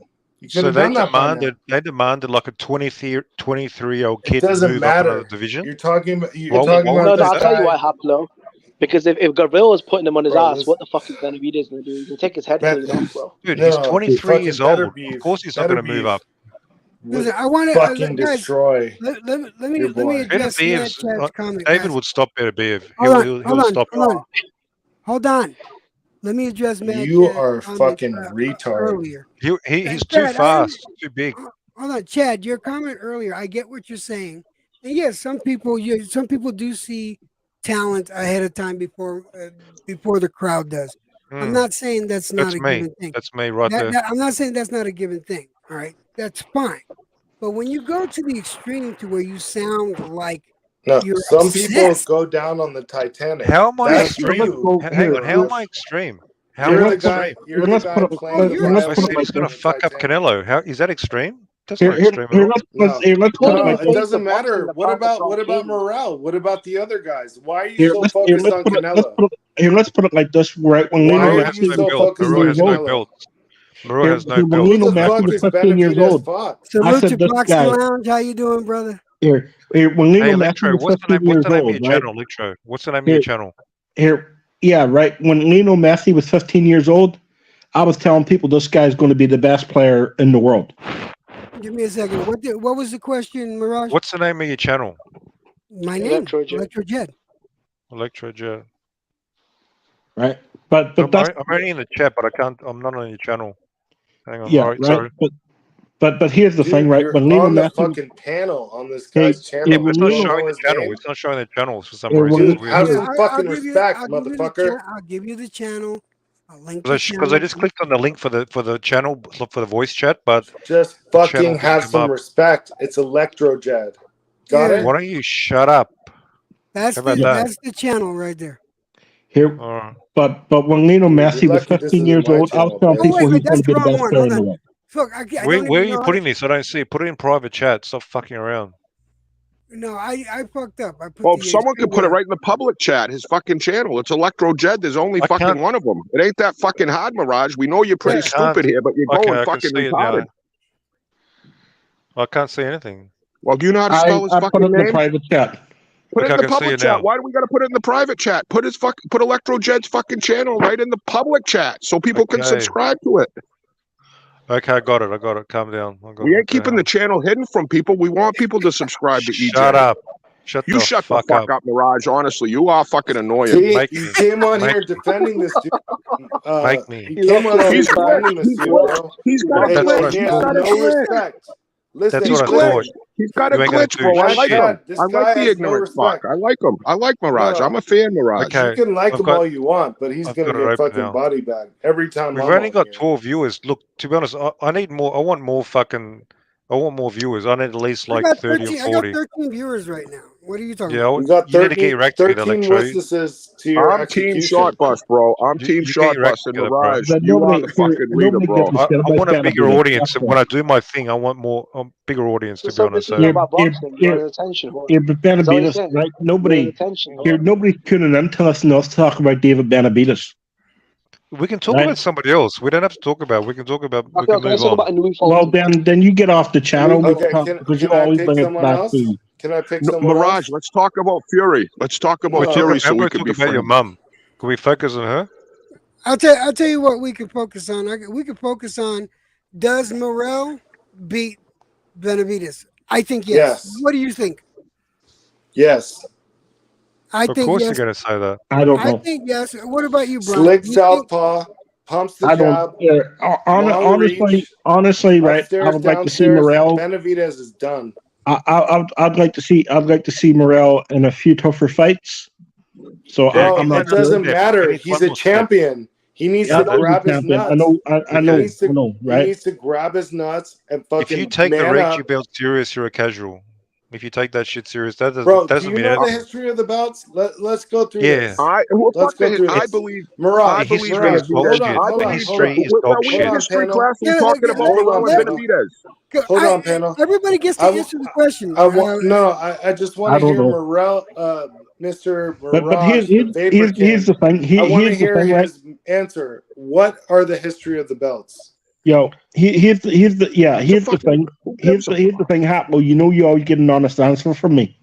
So they demanded like a 23-year-old kid to move up another division. You're talking about I'll tell you why, Haplo. Because if Gavril was putting him on his ass, what the fuck is Benavidez going to do? He's going to take his head off, bro. Dude, he's 23 years old. Of course he's not going to move up. Listen, I want to fucking destroy. Let me address Chad's comment. David would stop Beterbiev. He'll stop. Hold on. Let me address Matt. You are fucking retard. Earlier. He's too fast, too big. Hold on, Chad. Your comment earlier. I get what you're saying, and yes, some people do see talent ahead of time before the crowd does. I'm not saying that's not a given thing. That's me right there. I'm not saying that's not a given thing. All right, that's fine. But when you go to the extreme to where you sound like some people go down on the Titanic. How am I extreme? Hang on, how am I extreme? How am I extreme? You're the guy playing. I said he's going to fuck up Canelo. How is that extreme? That's not extreme at all. It doesn't matter. What about Morrell? What about the other guys? Why are you so focused on Canelo? Let's put it like this: right when Morrell has no belt. Morrell has no belt. Lino Messi was 15 years old. Salute to Boxing Lounge. How you doing, brother? When Lino Messi was 15 years old, right? What's the name of your channel? Right. When Lino Messi was 15 years old, I was telling people this guy's going to be the best player in the world. Give me a second. What was the question, Mirage? What's the name of your channel? My name, Electrojet. Electrojet. Right, but I'm only in the chat, but I can't. I'm not on your channel. Hang on. Yeah, right. Sorry. But here's the thing, Dude, right? you're When Lionel on the Messi, fucking panel on this Hey, guy's channel. yeah, It's not You don't showing know the his channel. name? It's not showing the channel for some Yeah, reason. Dude, It's weird. have Yeah, some fucking I'll respect, give you the motherfucker. I'll give you the channel. I'll link the Because I channel. just clicked on the link for the channel for the voice chat, but Just the channel fucking didn't have come some up. respect. It's Electrojed. Got Yeah. it? Why don't you shut up? That's How about the that? that's the channel right there. here, but when Lionel Dude, you're Messi was lucky this 15 years isn't my old, I was channel, telling bitch. Oh people wait, he's going that's to the be the wrong best one. player Hold in the on. world. Fuck, I don't Where even are you know. putting this? I don't see it. Put it in private chat. Stop fucking around. No, I fucked up. I put Well, the someone could put it right in the public chat. His fucking channel. It's Electrojed. There's only I fucking can't. one of them. It ain't that fucking hard, Mirage. We know you're I pretty can't. stupid here, but you're Okay, going I can fucking see it retarded. now. I can't see anything. Well, do you know how to spell his I put it fucking in the name? private chat. Put Okay, it I in the can see public it chat. now. Why do we got to put it in the private chat? Put Electrojed's fucking channel right in the public chat so people can Okay. subscribe to it. Okay, I got it. Calm down. I got We it. ain't keeping the channel hidden from people. We want people to subscribe to EJ. Shut up. Shut You the shut the fuck fuck up, Mirage. Honestly, you are fucking annoying. See, Make you me. came on Make here defending this dude. Make me. You came on here He's defending glitched. this dude, bro. He's got a Hey, That's yo, what I glitch. he He's has got a no glitch. respect. Listen, That's what I glitch. thought. He's got a You ain't gonna glitch, do bro. I shit. like him. This I guy like the has no ignorant fuck. respect. I like him. I like Mirage. No. I'm a fan, Mirage. Okay. You can like I've him got- all you want, but he's I've gonna got it get open fucking now. body bag every time. We've I'm only on got here. 12 viewers. Look, to be honest, I need more. I want more viewers. I need at least I like got 30 or 13. I 40. got 13 viewers right now. What are you talking Yeah, about? You got you need to 13, get your act together, 13 Electro. witnesses to your I'm team execution. short bus, bro. I'm team You get short your act bus and together, bro. Mirage. But You are nobody, the fucking leader, nobody bro. gives a I, shit I about want a Benavidez. bigger audience. That's When I do my thing, I want more bigger audience, to Just be so honest. this is So. about boxing. yeah, You're an attention whore. Yeah, but Is that what you're Benavidez, saying? right? You're an Nobody attention whore. here, nobody's tuning in to listen to us talk about David Benavidez. We can talk Right. about somebody else. We don't have to talk about. We can talk about. We Okay, can let's move talk on. about Louis Well, Fonsi. then you get off the channel Okay, because you can I always pick bring it someone back else? to. Can I pick No, someone Mirage, else? let's talk about Fury. Let's talk about No. Fury so I'm we going to can talk be about your friends. mum. Can we focus on her? I'll tell you what we can focus on. We can focus on, does Morrell beat Benavidez? I think yes. Yes. What do you think? Yes. I Of think course yes. you're going to say that. I don't I know. think yes. What about you, Brian? Slick Do you think- southpaw, pumps the I jab. don't. long reach, Honestly, right? I upstairs, would like to see downstairs. Morrell. Benavidez is done. I'd like to see Morrell in a few tougher fights. So Bro, I'm not it doesn't step. matter. He needs He's one a more step. champion. He needs Yeah, to grab his champion. nuts. I know, needs to- I know, He right? needs to grab his nuts and If fucking you take the man Reggie up. belt serious, you're a casual. If you take that shit serious, that doesn't, Bro, do doesn't you mean know the anything. history of the belts? Let's go through Yeah. this. I Let's go through I this. believe Mirage, history Mirage, is dog hold shit. on, The hold on, history hold on. is dog what shit. history panel. class are we Yeah, talking yeah, about hold on, Morrell and panel. Benavidez? Hold on, panel. Everybody gets to answer the question. I just want I to don't hear know. Morrell, Mr. But Mirage, the Vapor here's King. the thing. I want to Here's the hear thing, right? his answer. What are the history of the belts? Yo, here's the thing. Here's the thing, Hatlo. You know, you always get an honest answer from me.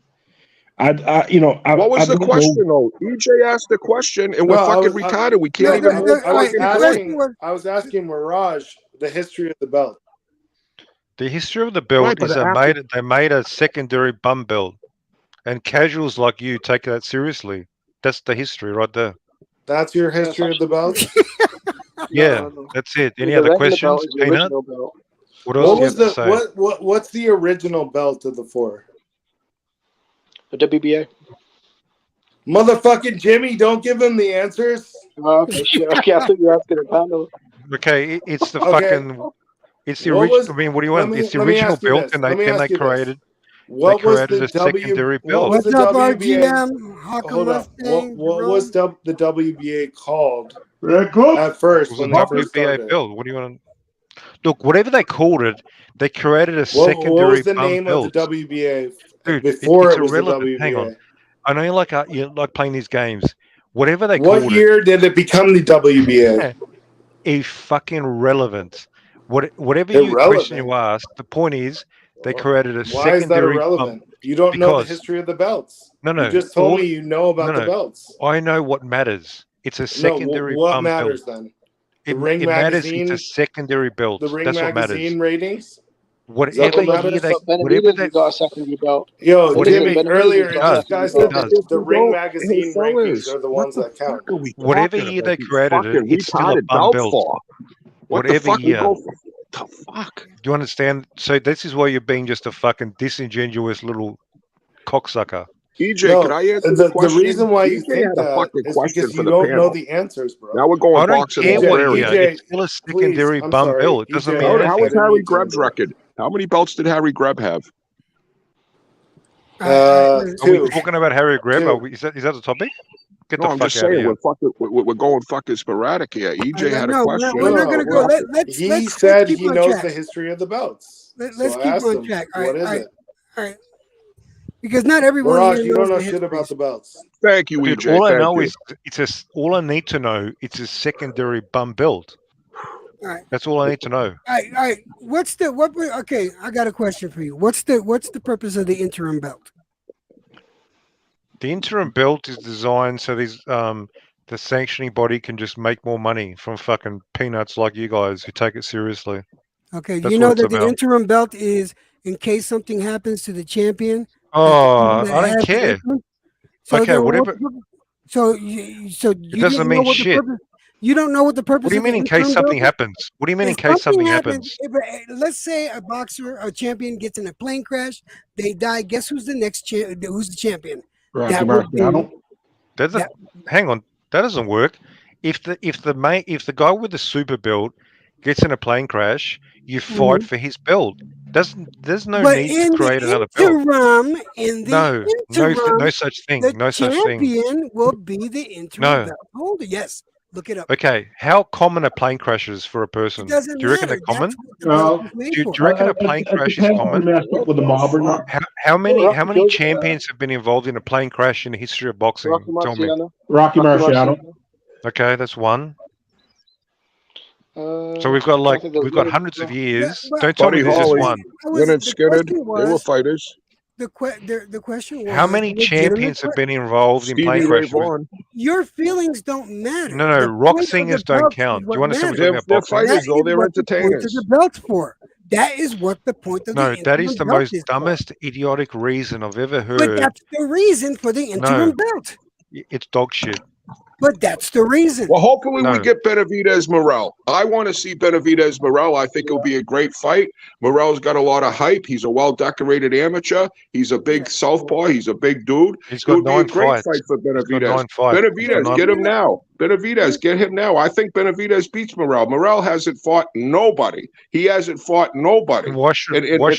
What was the question though? EJ asked the question, and we're fucking retarded. We can't even hold fucking point. I was asking Mirage the history of the belt. The history of the belt is they made a secondary bum belt, and casuals like you take that seriously. That's the history right there. That's your history of the belt? Yeah, that's it. Any other questions, Peanut? What else do you have to say? What's the original belt of the four? The WBA. Motherfucking Jimmy, don't give him the answers. Okay, sure. Okay, I thought you were asking a panel. Okay, it's the Okay. fucking. It's the original. I mean, what do you want? It's the original belt, and they created. What they was created a secondary belt. What's the up, WBA? RGM? Hold up. What was the WBA called Good. at first It was when a they first WBA started? belt. What do you want? Look, whatever they called it, they created a What secondary was the bum name belt. of the WBA Dude, before it's it was the irrelevant. WBA? Hang on. I know you like playing these games. Whatever they What called year did it become the WBA? it, fucking relevant. Whatever you question you ask, the point is they created a Why is that secondary irrelevant? bump. You don't know the Because- history of the belts. No, You just told me you know about the belts. I know what matters. It's a secondary No, what bump matters belt. then? It Ring matters. Magazine? It's a secondary belt. The Ring That's what matters. Magazine ratings? Whatever what year matters? they, Benavidez got a secondary belt. Yo, What Jimmy, is it? earlier Benavidez this guy does. said It that does. the Ring Magazine rankings are the ones that count. Whatever year they created it, it's still a bum belt. What Whatever the fuck year. we go the fuck? Do you understand? So this is why you're being just a fucking disingenuous little cocksucker. EJ, No, could I answer the the question? reason why you EJ think had a that fucking is question because for you the don't know panel. the answers, bro. Now we're going I don't boxing care and what prairie. year. EJ, It's still a please, secondary I'm bum sorry. belt. It doesn't EJ, mean I How was anything. didn't Harry mean to Greb's interrupt. record? How many belts did Harry Greb have? Are we Two. talking about Harry Greb? Two. Is that the topic? Get No, the I'm fuck just out of saying here. we're going fucking sporadic here. EJ had a No, question. we're not going to go. Well, Let's he said keep he on knows track. the history of the belts. Let's So I keep asked on him, track. what is it? All right. Because not everyone Mirage, here you knows don't know the shit history. about the belts. Thank you, Dude, EJ. all I Thank know you. is all I need to know. It's a secondary bum belt. All right. That's all I need to know. All right. Okay, I got a question for you. What's the purpose of the interim belt? The interim belt is designed so these the sanctioning body can just make more money from fucking peanuts like you guys who take it seriously. Okay, That's you what know it's that the about. interim belt is in case something happens to the champion. Oh, that I don't has the care. interim. So Okay, then whatever. you It doesn't didn't mean know what the shit. purpose. You don't know what the purpose What do you of the mean in case interim something belt is? happens? What do you mean in If case something happens, happens? let's say a boxer, a champion gets in a plane crash, they die. Guess who's the next who's the champion? Rocky That would be Marciano. that. Hang on, that doesn't work. If the guy with the super belt gets in a plane crash, you fight for his belt. There's no But need to in create the another belt. interim, No such thing. the No such thing. champion will be the interim No. belt holder. Yes, look it up. Okay, how common are plane crashes for a person? It Do doesn't you reckon matter. they're common? That's what the belt is made Do for. you reckon a plane It crash is depends if common? you messed up with a mob or not. How many Rocky champions have been involved in a plane crash in the history of boxing? Rocky Tell me. Marciano. Rocky Marciano. Okay, that's one. So we've I think there's got loads hundreds as of well. years. but- Don't tell me Buddy there's just Holly, one. Leonard The Skinner, question they were was fighters. the question was How many a legitimate champions have been involved in Stevie plane Ray crashes? Vaughan. Your feelings don't matter. No, The rock point of the singers don't belt is count. Do what you understand matters. we're talking They're about boxing? That fighters, though. is They're what the point of entertainers. the belt's for. That is what the point of No, the that interim is the belt most is for. dumbest, idiotic reason I've ever But heard. that's the reason for the interim No, belt. it's dog shit. But that's the reason. Well, hopefully we No. get Benavidez Morel. I want to see Benavidez Morel. I think it'll be a great fight. Morel's got a lot of hype. He's a well-decorated amateur. He's a big southpaw. He's a big dude. He's It got would be a 9 great fights. fight for He's got Benavidez. 9 fights. He's got Benavidez, 9 get him now. Benavidez, get him now. I think Benavidez beats Morel. Morel hasn't fought nobody. He hasn't fought nobody. Why should And David it would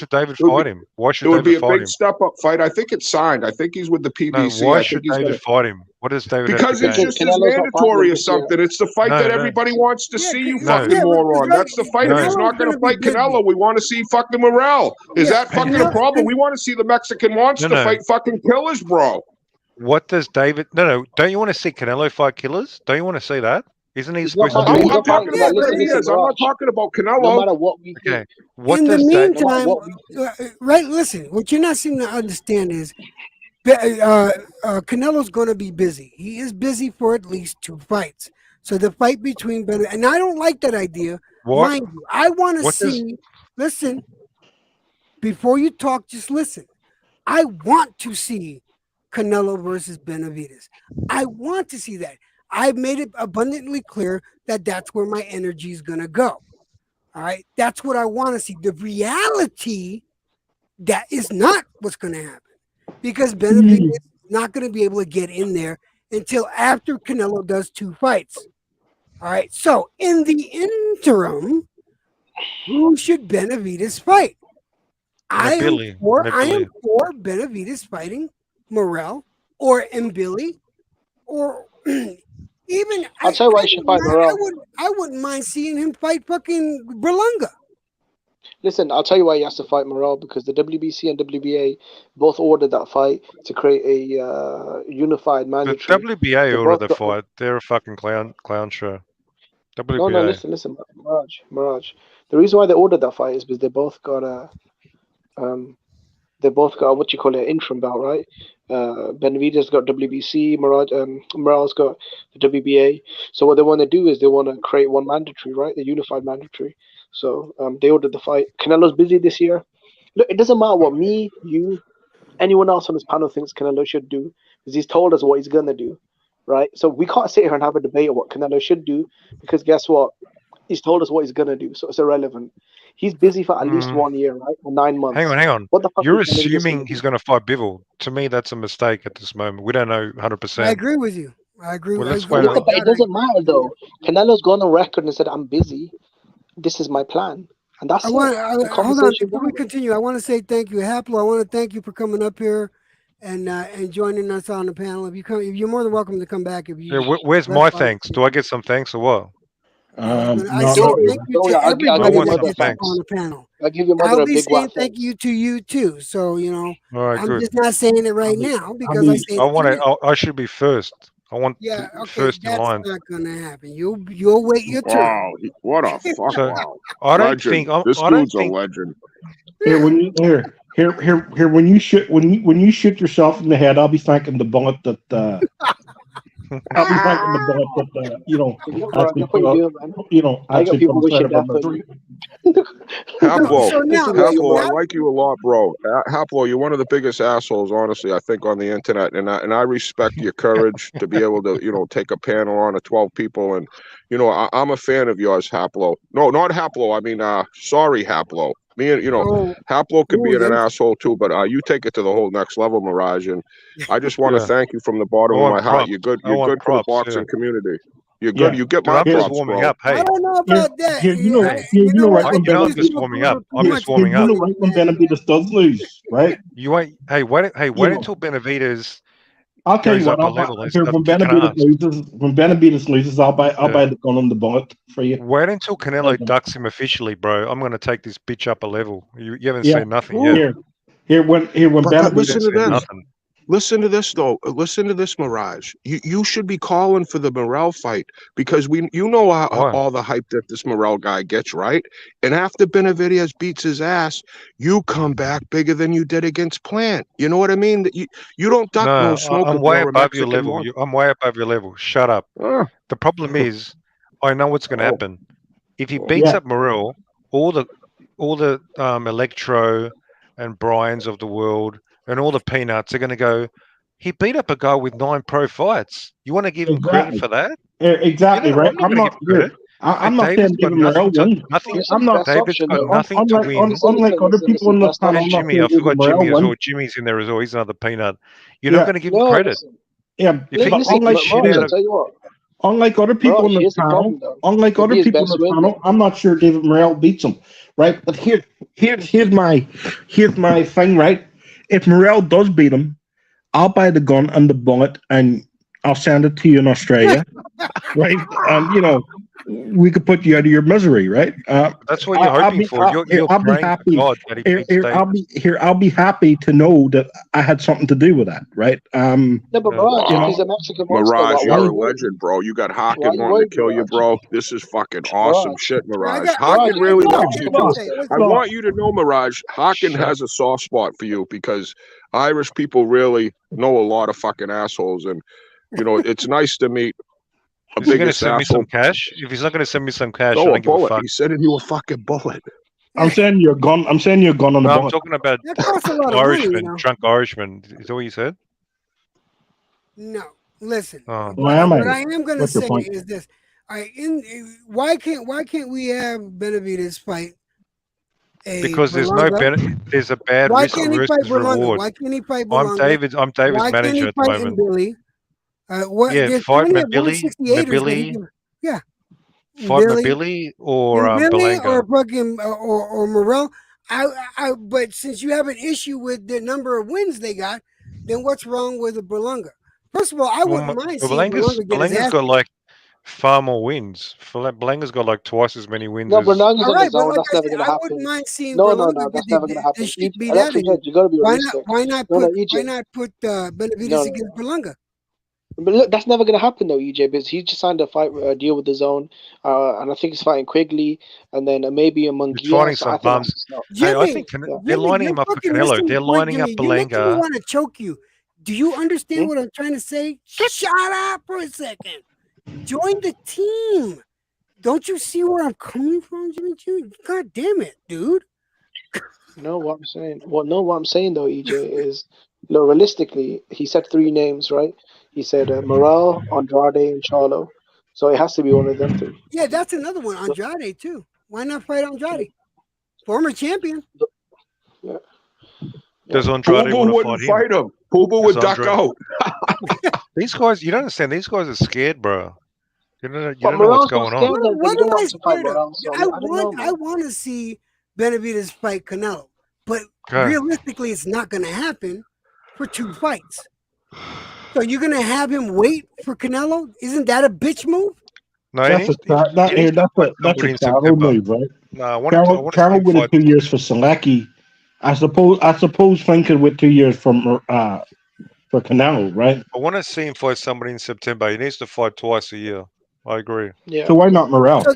fight be- him? Why It should would be David a fight big him? step-up fight. I think it's signed. I think he's with the No, PBC. why I should think he's David gonna. fight him? What does David have Because to it's gain? just as Canelo's not fighting mandatory him as this year. something. It's the fight No, that no. everybody wants to Yeah, see, you No. fucking yeah, moron. That's the fight. No. If he's not going to Canelo's fight gonna be Canelo, we want to see fucking Morel. Is Yeah, that fucking a Canelo- problem? We want to see the Mexican monster No. fight fucking killers, bro. What does David? No. Don't you want to see Canelo fight killers? Don't you want to see that? Isn't he He's not supposed to fighting- be? he's I'm not fighting talking Yeah, about but Benavidez. I'm not talking about No Canelo. matter what we do. Okay. What In the does meantime, what right? Listen, what you're not seeming to understand is Canelo's going to be busy. He is busy for at least 2 fights. So the fight between and I don't like that idea. What? Mind you, I want to What does- see. Listen, before you talk, just listen. I want to see Canelo versus Benavidez. I want to see that. I've made it abundantly clear that that's where my energy is going to go. All right. That's what I want to see. The reality, that is not what's going to happen because Benavidez is not going to be able to get in there until after Canelo does 2 fights. All right. So in the interim, who should Benavidez fight? I am Nabili. for Nabili. Benavidez fighting Morel or Mbili or even I'll tell you why you should fight Morel. I wouldn't mind seeing him fight fucking Berlanga. Listen, I'll tell you why he has to fight Morel, because the WBC and WBA both ordered that fight to create a unified The mandatory. WBA They ordered both the got- fight. They're a fucking clown show. WBA. No, listen, Mirage. The reason why they ordered that fight is because they both got what you call it, interim belt, right? Benavidez got WBC, Morel's got the WBA. So what they want to do is they want to create one mandatory, right? The unified mandatory. So they ordered the fight. Canelo's busy this year. Look, it doesn't matter what me, you, anyone else on this panel thinks Canelo should do, because he's told us what he's gonna do, right? So we can't sit here and have a debate on what Canelo should do, because guess what? He's told us what he's gonna do, so it's irrelevant. He's busy for at least Mm. 1 year, right? Or 9 months. Hang on. What the fuck? You're is Benavidez gonna assuming do? he's going to fight Bivol. To me, that's a mistake at this moment. We don't know 100%. I agree with you. I agree. Well, I let's agree wait Yeah, with on- but it that. doesn't matter though. Canelo's gone on record and said, "I'm busy. This is my plan," and that's I it. want. The Hold on. conversation's Before we over. continue, I want to say thank you, Haplo. I want to thank you for coming up here and joining us on the panel. If you're more than welcome to come back. If you, Yeah, where's that's my fine. thanks? Do I get some thanks or what? I No, said no, thank you Don't worry, to I'll give everybody your want that some mother gets up thanks. on the panel. I'll give your mother I'll a be big saying whack. thank you to you too. So All right, I'm good. just not saying it right now because I mean, said I it want to you. to. I should be first. I want Yeah, to- okay, first in that's line. not gonna happen. You'll wait your turn. Wow, what a fuck! So Wow, I don't legend. think. This I don't dude's a think. legend. here when you here when you shoot yourself in the head, I'll be thanking the bullet that I'll be thanking the bullet that actually Look what you're doing, man. I got actually people put wishing aside death of on misery. you. Haplo, So now, Haplo, I now like you a lot, bro. Haplo, you're one of the biggest assholes, honestly, I think, on the internet, and I respect your courage to be able to, take a panel on of 12 people, and I'm a fan of yours, Haplo. No, not Haplo. I mean, sorry, Haplo. Me and oh, Haplo can be an them- asshole too, but you take it to the whole next level, Mirage, and I just want to Yeah. thank you from the bottom I of want my heart. props. You're good. I You're want good for the props, yeah. boxing community. You're Yeah. good. You get Dude, my I'm just props, warming bro. up. I Hey, don't know Here, about that. here, you know, I- here, you know, what? right I when think I'm these just people warming put up. too I'm much just warming you up. know, right when Benavidez does lose, right? You wait. Hey, wait. Hey, wait You know, until Benavidez I'll tell you goes what. up a I'll buy, level and here starts when kicking Benavidez loses, I'll buy Yeah. the gun on the bullet for you. Wait until Canelo Like that. ducks him officially, bro. I'm going to take this bitch up a level. You haven't Yeah. seen nothing Ooh. yet. Here when But You listen haven't to seen this. nothing. Listen to this though. Listen to this, Mirage. You should be calling for the Morrell fight because Why? all the hype that this Morrell guy gets, right? And after Benavidez beats his ass, you come back bigger than you did against Plant. You know what I mean? That you don't duck no No, smoke I'm if way you're a above your Mexican level. monster. I'm way above your level. Shut up. Ah, The problem is, I know what's going to oh, happen. If he beats Yeah. up Morrell, all the Electro and Bryans of the world and all the peanuts are going to go, he beat up a guy with 9 pro fights. You want to give him credit Exactly. for that? Exactly, No, right. I'm not I'm going to not give him credit. here. I'm not David's saying got David Morrell win. nothing. He's the I'm not. best David's option got though. nothing to win. Unlike other people in the That's not panel, Where's I'm not Jimmy? saying I David forgot Morrell Jimmy as well. win. Jimmy's in there as well. He's another peanut. You're not Yeah. going to give him No, credit. listen, Yeah. If he But listen, beat the unlike shit Mirage, out I'll of tell you what. unlike other people Mirage, in the here's the panel, problem though. unlike It'll other be his people in best the win. panel, I'm not sure David Morrell beats him, right? But here's my thing, right? If Morrell does beat him, I'll buy the gun and the bullet, and I'll send it to you in Australia, right? And we could put you out of your misery, right? That's what you're hoping for. You're I'll be praying to happy. God that he beats David. I'll be happy to know that I had something to do with that, right? No, but Mirage, if wow. he's a Mexican monster, Mirage, why you're you a worried? legend, bro. You got Why Harkin you wanting to worried, kill you, Mirage? bro. This is fucking awesome Mirage. shit, I Mirage. got. Harkin really no, loves you, no, too. listen, I want you to know, Mirage, Harkin Shut has a soft spot for you because Irish people really know a lot of fucking assholes. And, it's nice to meet a Is he going to biggest send me asshole. some cash? If he's not going to send me some cash, I No, a don't give a bullet. fuck. He said it, you a fucking bullet. I'm saying you're gun. I'm saying you're gun on the No, I'm bullet. talking about that costs a lot of money. Irishman, drunk Irishman. Is that what you said? No, listen. Oh. Why am I? What I am going to What's your say point? is this: why can't we have Benavidez fight a Because there's Berlanga? there's a bad Why risk can't he fight versus Berlanga? reward. Why can't he fight I'm Berlanga? David's Why can't he manager at the fight moment. Billy? Yeah, There's fight plenty of Mabili, 168ers that he can. Yeah, fight Billy, Mabili or Billy or Belanga. fucking or Morrell. But since you have an issue with the number of wins they got, then what's wrong with a Berlanga? First of all, I wouldn't mind seeing Berlanga get his Belanga's ass. got like far more wins. Belanga's got like twice as many wins No, as. Berlanga's All on the right, but zone. like That's I never said, gonna I wouldn't happen. mind seeing No, Berlanga that's get never gonna happen. the shit beat Electric out of him. Head, you gotta be Why realistic. not No, put EJ. Benavidez No. against Berlanga? But look, that's never gonna happen though, EJ, because he just signed a deal with the zone, and I think he's fighting Quigley, and then maybe a He's Munguia. fighting So some I think bums. that's not. Hey, I Jimmy, think Yeah. they're Jimmy, lining you're him up for fucking Canelo. missing the They're point, lining up Jimmy. You're making me Belanga. want to choke you. Do you understand Hmm? what I'm trying to say? Shut up for a second. Join the team. Don't you see where I'm coming from, Jimmy G? God damn it, dude. No, what I'm saying. Well, no, what I'm saying though, EJ, is, look, realistically, he said 3 names, right? He said Morrell, Andrade, and Charlo. So it has to be one of them 3. Yeah, that's another one. Andrade, too. Why not fight Andrade? Former champion. Does Andrade Boo want to wouldn't fight him? fight him. Boo would Does duck Andrade- out. These guys, you don't understand. These guys are scared, bro. You But don't know what's Morales not going on. scared then, but What you don't am I want to fight scared of? Morales. So I I don't know, want man. to see Benavidez fight Canelo, but Okay. realistically, it's not going to happen for 2 fights. So you're going to have him wait for Canelo? Isn't that a bitch move? No, he That's needs, a he needs to fight that's somebody a in Carol September. move, right? No, I want to see Carol him waited fight. 2 years for Selecki. I suppose Flynn could wait 2 years for Canelo, right? I want to see him fight somebody in September. He needs to fight twice a year. I agree. Yeah. So why not Morel? So,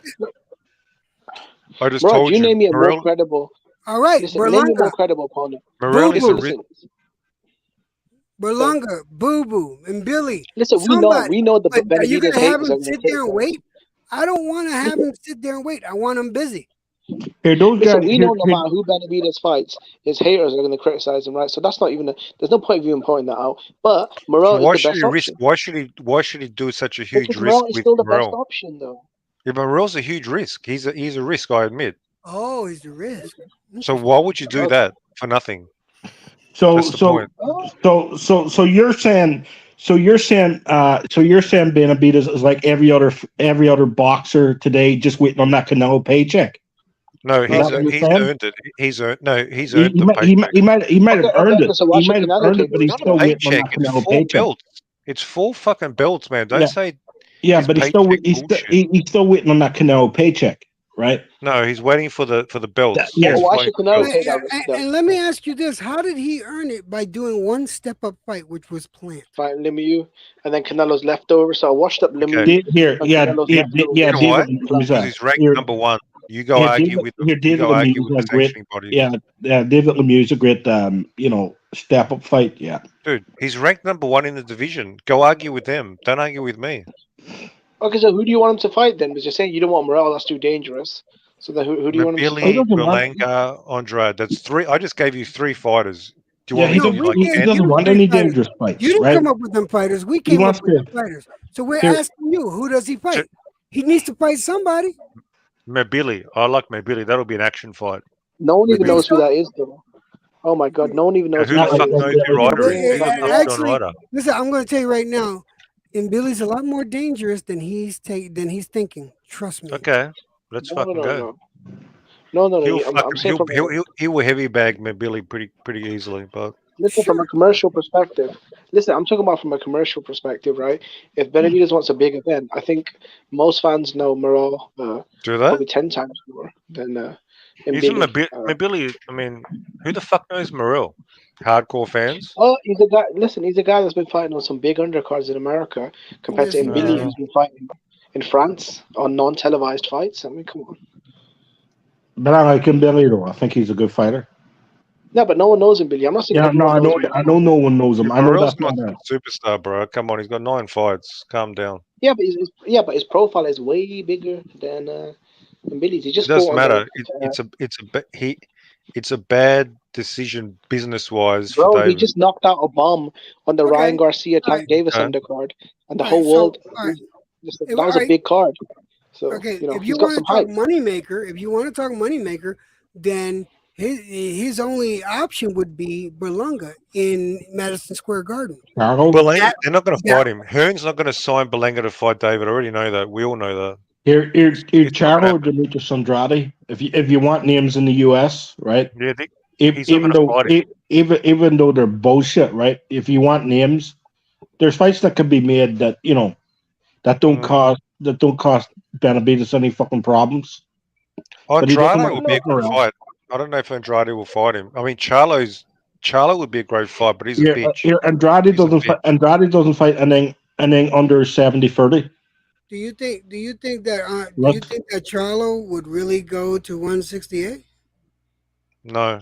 I just Bro, told you name me a more Morel, credible. all right, Listen, name me a more Berlanga, credible opponent. Morel is a Boo-boo. risk. Berlanga, Boo Boo, and Billy. Listen, Somebody. we know the But are you going Benavidez to have haters him are going to sit take there and that. wait? I don't want to have him sit there and wait. I want him busy. Here, those Listen, guys. we know no matter who Benavidez fights, his haters are going to criticize him, right? So that's not even. There's no point of even pointing that out. But Morel Why is the should best he risk? option. Why should he do such a huge Because risk Morel is with still the best Morel? option, though. Yeah, but Morel's a huge risk. He's a risk. I admit. Oh, he's the risk. So why would you do that for nothing? So That's the point. so you're saying Benavidez is like every other boxer today, just waiting on that Canelo paycheck. No, Is that what you're he's saying? earned it. He's earned the He paycheck. might have earned it. So watch He might have Canelo earned it, take but it. he's It's still not a waiting on paycheck. that It's Canelo 4 paycheck. belts. It's 4 fucking belts, man. Don't Yeah. say Yeah, his but he's paycheck bullshit. still waiting on that Canelo paycheck, right? No. He's waiting for the belts. Yeah. He's Why fighting should for Canelo belts. take that risk, though? And let me ask you this: how did he earn it by doing one step-up fight, which was planned? Fighting Lemieux, and then Canelo's leftover. So I washed up Lemieux. Okay. And Canelo's leftover. You know why? David Because he's ranked here, number 1. You go here, argue with here, you David go argue Lemieux with is the a great, sanctioning bodies. yeah, David Lemieux is a great, step up fight, yeah. Dude, he's ranked number 1 in the division. Go argue with them. Don't argue with me. Okay, so who do you want him to fight then? Because you're saying you don't want Morel, that's too dangerous. So then who do you want him to Billy, fight? Berlanga, Andrade. That's 3. I just gave you 3 fighters. Do you Yeah, want he me to doesn't, like he end? doesn't want any dangerous fights, You didn't right? come up with them fighters. We He came wants up with to- the fighters. So we're Here- asking you, who does he fight? He needs to fight somebody. Mabili? I like Mabili. That'll be an action fight. No one even think knows who so? that is, though. Oh my god, no one even knows Who who the that fuck is. knows who Ryder is? Who the fuck's John Actually, Ryder? listen, I'm going to tell you right now, and Billy's a lot more dangerous than he's thinking. Trust me. Okay, let's fucking go. No. I'm saying from He will heavy bag Mabili pretty easily, but listen from a commercial perspective. Listen, I'm talking about from a commercial perspective, right? If Benavidez wants a big event, I think most fans know Morel do that. probably 10 times more than Isn't Billy. Mabili? I mean, who the fuck knows Morel? Hardcore fans. Oh, he's a guy. Listen, he's a guy that's been fighting on some big undercards in America compared to Yes, Billy, no. who's been fighting in France on non-televised fights. I mean, come on. But I like him, Billy, though. I think he's a good fighter. No, but no one knows him, Billy. I'm not saying. Yeah, no, everyone knows him. I know no one knows him. I know Morel's that's not not a superstar, bro. Come on, he's got 9 fights. Calm down. Yeah, but his profile is way bigger than Billy's. He It just doesn't fought on matter. the- It's a bad decision business wise for Bro, he David. just knocked out a bomb on the Okay. Ryan Garcia Tank Alright. Davis Okay. undercard, and the Alright, whole so, world. alright. That was a Alright. big card. So Okay, you know, if he's you got want to some talk hype. moneymaker, then his only option would be Berlanga in Madison Square Garden. Carlo. Berlanga, they're not going to Yeah. fight him. Hearn's not going to sign Berlanga to fight David. I already know that. We all know that. Here, It's not Charlo gonna or Demetrius Andrade. If you want names in the U.S., right? Yeah, He's not Even gonna though fight him. even though they're bullshit, right? If you want names, there's fights that can be made that that don't Mm. cost Benavidez any fucking problems. But he doesn't Andrade want will be a good Morel. fight. I don't know if Andrade will fight him. I mean, Charlo would be a great fight, but he's a Here, bitch. Andrade He's a doesn't bitch. fight. Andrade doesn't fight anything under 70-30. Do you think that What? Charlo would really go to 168? No.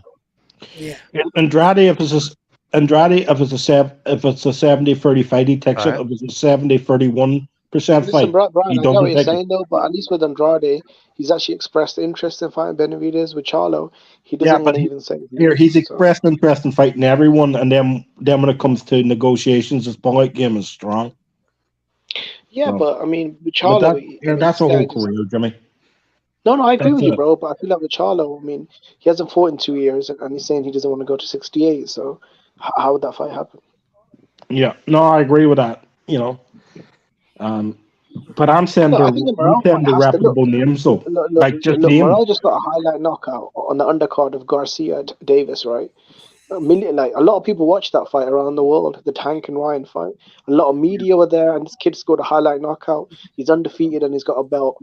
Yeah. Andrade, if it's a 70-30 fight, he takes it. Alright. If it's a 70-31% Listen, fight, Brian, he I get doesn't what you're take it. saying though, but at least with Andrade, he's actually expressed interest in fighting Benavidez. With Charlo, he doesn't Yeah, want but to he- even say. Here, he's so. expressed interest in fighting everyone, and then when it comes to negotiations, his polite game is strong. Yeah, So- but I mean, with But Charlo, that's a whole this guy just- career, Jimmy. No, I agree That's with you, it. bro. But I feel like with Charlo, I mean, he hasn't fought in 2 years, and he's saying he doesn't want to go to 68. So, how would that fight happen? Yeah, no, I agree with that. Um, but I'm saying Look, they're I think the Morale fight has to look. reputable names though. Like just Look, name 'em. Morale just got a highlight knockout on the undercard of Garcia Davis, right? A lot of people watched that fight around the world, the Tank and Ryan fight. A lot of media were there, and this kid scored a highlight knockout. He's undefeated and he's got a belt.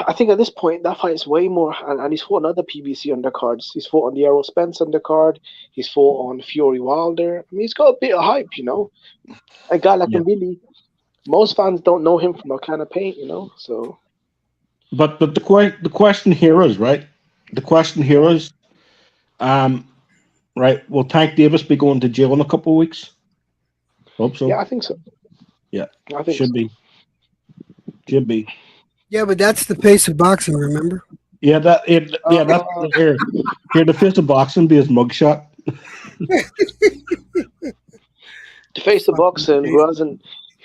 I think at this point that fight is way more, and he's fought on other PBC undercards. He's fought on the Errol Spence undercard. He's fought on Fury Wilder. I mean, he's got a bit of hype, A guy like Yeah. Billy. Most fans don't know him from a can of paint, So But the question here is right. The question here is, right? Will Tank Davis be going to jail in a couple of weeks? Hope so. yeah, I think so. Yeah, I think should so. be. Should be. Yeah, but that's the pace of boxing. Remember? Yeah, that's here. Here, the face of boxing be his mugshot. To face the boxer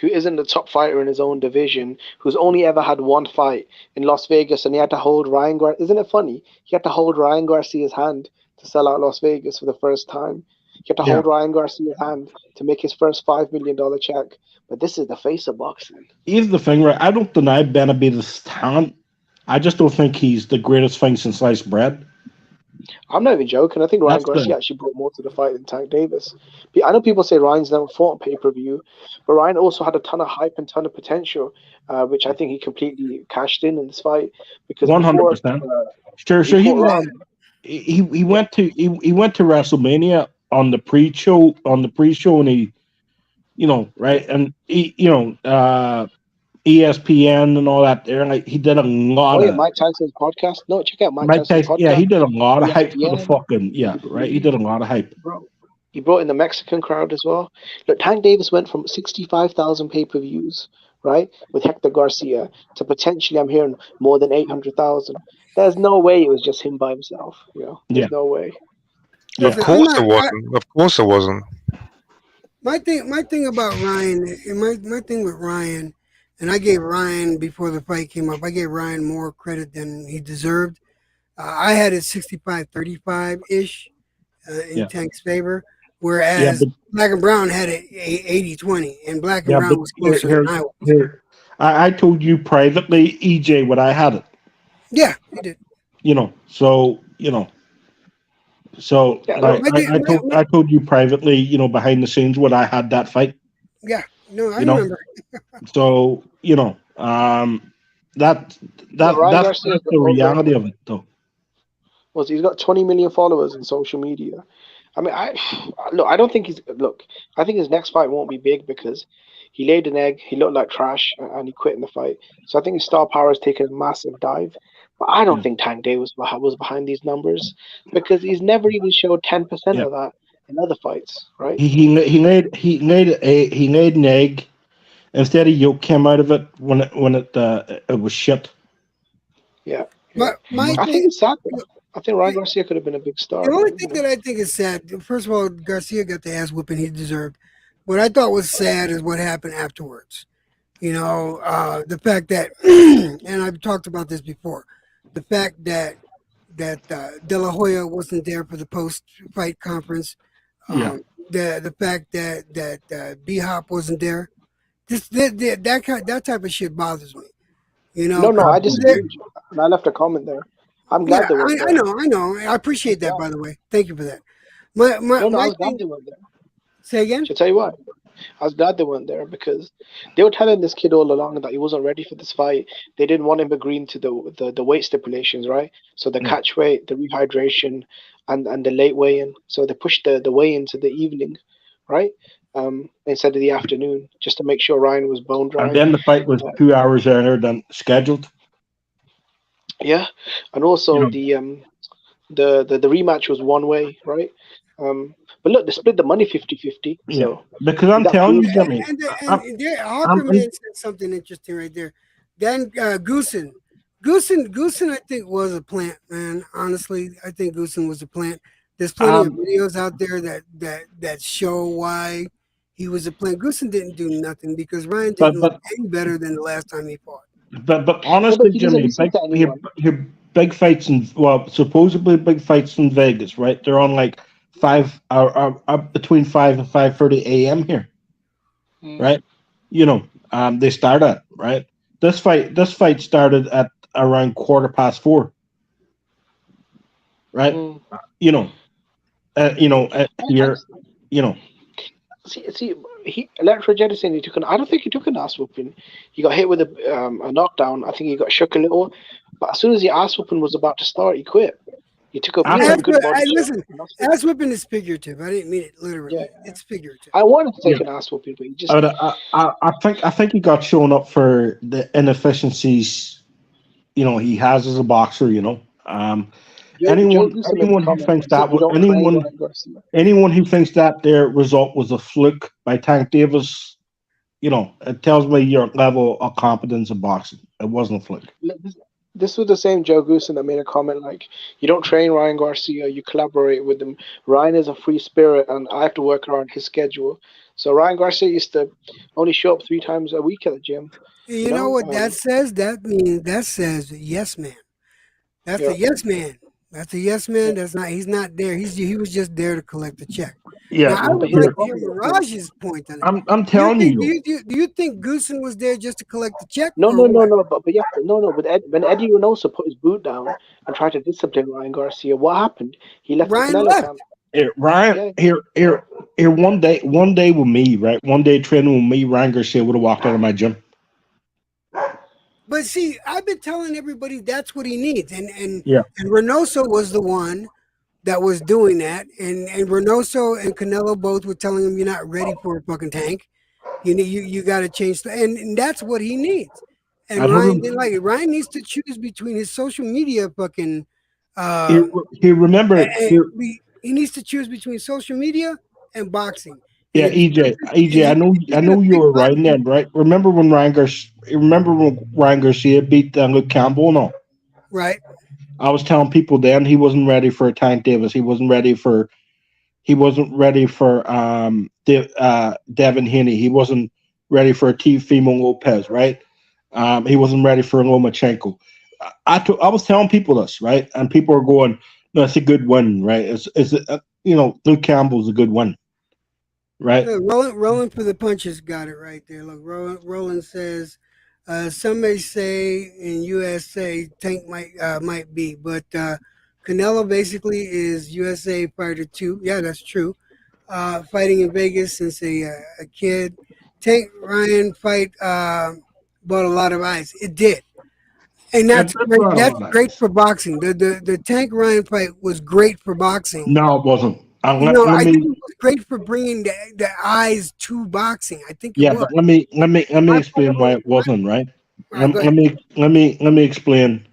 who isn't the top fighter in his own division, who's only ever had one fight in Las Vegas, and he had to hold Ryan Garcia. Isn't it funny? He had to hold Ryan Garcia's hand to sell out Las Vegas for the first time. He had to hold Ryan Garcia's hand to make his first $5 million check. But this is the face of boxing. Here's the thing, right? I don't deny Benavidez's talent. I just don't think he's the greatest thing since sliced bread. I'm not even joking. I think Ryan That's the- Garcia actually brought more to the fight than Tank Davis. I know people say Ryan's never fought on pay-per-view, but Ryan also had a ton of hype and ton of potential, which I think he completely cashed in this fight. Because 100%. Sure. He went to WrestleMania on the pre-show, and he, right, and he, ESPN and all that. There, like, he did a lot of Mike Tyson's podcast. No, check out Mike Tyson's Tyson. podcast. Yeah, he did a lot of hype for the ESPN. fucking right. He did a lot of hype. Bro, he brought in the Mexican crowd as well. Look, Tank Davis went from 65,000 pay-per-views, right, with Hector Garcia, to potentially, I'm hearing, more than 800,000. There's no way it was just him by himself. There's no way. Yeah. Of course it wasn't. Of course it wasn't. My thing about Ryan, and my thing with Ryan, and I gave Ryan, before the fight came up, I gave Ryan more credit than he deserved. I had it 65-35-ish in Tank's favor, whereas Black and Brown had it 80-20, and Black and Brown was closer than I was. I told you privately, EJ, what I had it. Yeah, you did. I told you privately, behind the scenes, what I had that fight. Yeah, no, I remember. So that's the reality of it, though. Well, he's got 20 million followers in social media. I mean, I don't think I think his next fight won't be big because he laid an egg, he looked like trash, and he quit in the fight. So I think his star power has taken a massive dive. But I don't think Tank Davis was behind these numbers because he's never even showed 10% of that in other fights, right? He laid an egg. Instead, a yolk came out of it when it was shit. Yeah. But I think it's sad. I think Ryan Garcia could have been a big star. The only thing that I think is sad, first of all, Garcia got the ass whooping he deserved. What I thought was sad is what happened afterwards. The fact that, and I've talked about this before, the fact that De La Hoya wasn't there for the post-fight conference. The fact that B-Hop wasn't there. That type of shit bothers me. No, I disagree. And I left a comment there. I'm glad they weren't there. I know. I appreciate that, by the way. Thank you for that. I was glad they weren't there. Say again? I'll tell you what. I was glad they weren't there because they were telling this kid all along that he wasn't ready for this fight. They didn't want him agreeing to the weight stipulations, right? So the catch weight, the rehydration, and the late weigh-in. So they pushed the weigh-in to the evening, right? Instead of the afternoon, just to make sure Ryan was bone dry. And then the fight was 2 hours earlier than scheduled. Yeah, and also the rematch was one way, right? But look, they split the money 50-50. So because I'm telling you, Jimmy. Harperman said something interesting right there. Then Goosen, I think was a plant, man. Honestly, I think Goosen was a plant. There's plenty of videos out there that show why he was a plant. Goosen didn't do nothing because Ryan didn't look any better than the last time he fought. But honestly, he doesn't Jimmy, listen to anyone. your big fights in supposedly big fights in Vegas, right? They're on like between 5 and 5:30 a.m. here, right? You know, they start at right. This fight started at around 4:15, right? You know, here, you know. See, Electro Jettison, I don't think he took an ass whooping. He got hit with a knockdown. I think he got shook a little, but as soon as the ass whooping was about to start, he quit. He took a really good body shot. Listen, ass whipping is figurative. I didn't mean it literally. Yeah. It's figurative. I wanted to take an ass whooping, but he just. I think he got shown up for the inefficiencies, you know, he has as a boxer. You know, anyone who thinks that their result was a fluke by Tank Davis, you know, it tells me your level of competence in boxing. It wasn't a fluke. This was the same Joe Goosen that made a comment like, you don't train Ryan Garcia, you collaborate with him. Ryan is a free spirit, and I have to work around his schedule. So Ryan Garcia used to only show up 3 times a week at the gym. You know what that says? That says yes man. That's a yes man. That's a yes man. That's not. He's not there. He was just there to collect the check. Yeah, now, I would like to hear Mirage's point on it. I'm telling you. Do you think Goosen was there just to collect the check? No. But yeah, no. But when Eddie Reynoso put his boot down and tried to discipline Ryan Garcia, what happened? He left. Ryan left. Ryan, here. One day with me, right? One day training with me, Ryan Garcia would have walked out of my gym. But see, I've been telling everybody that's what he needs, and Reynoso was the one that was doing that, and Reynoso and Canelo both were telling him, "You're not ready for a fucking Tank. You got to change," and that's what he needs. And Ryan didn't like it. Ryan needs to choose between his social media fucking. He needs to choose between social media and boxing. Yeah, EJ, I know you were right then, right? Remember when Ryan Garcia beat Luke Campbell? No, right. I was telling people then he wasn't ready for Tank Davis. He wasn't ready for Devin Haney. He wasn't ready for Teofimo Lopez, right? He wasn't ready for Lomachenko. I was telling people this, right? And people are going, "No, it's a good win, right? Luke Campbell's a good win." Right. Rolling for the punches got it right there. Look, Roland says, some may say in USA Tank might be, but Canelo basically is USA fighter 2. Yeah, that's true. Fighting in Vegas since a kid. Tank Ryan fight brought a lot of eyes. It did. And that's great for boxing. The Tank Ryan fight was great for boxing. No, it wasn't. I think it was great for bringing the eyes to boxing. I think. It was. But let me explain why it wasn't, right? Let me explain,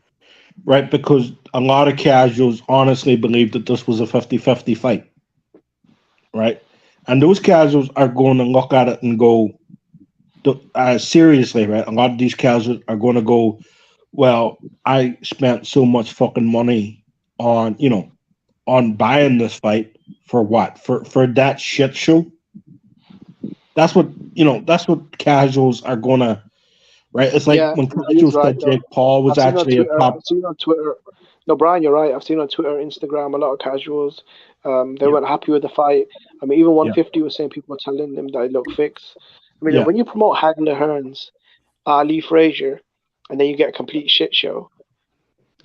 right? Because a lot of casuals honestly believe that this was a 50-50 fight, right? And those casuals are going to look at it and go, seriously, right? A lot of these casuals are going to go, well, I spent so much fucking money on buying this fight. For what? For that shit show? That's what casuals are gonna, right? It's like when casuals said Jake Paul was actually a top. I've seen on Twitter. No, Brian, you're right. I've seen on Twitter, Instagram, a lot of casuals. They weren't happy with the fight. I mean, even 150 was saying people were telling them that it looked fixed. I mean, when you promote Hagler Hearns, Ali Frazier, and then you get a complete shit show.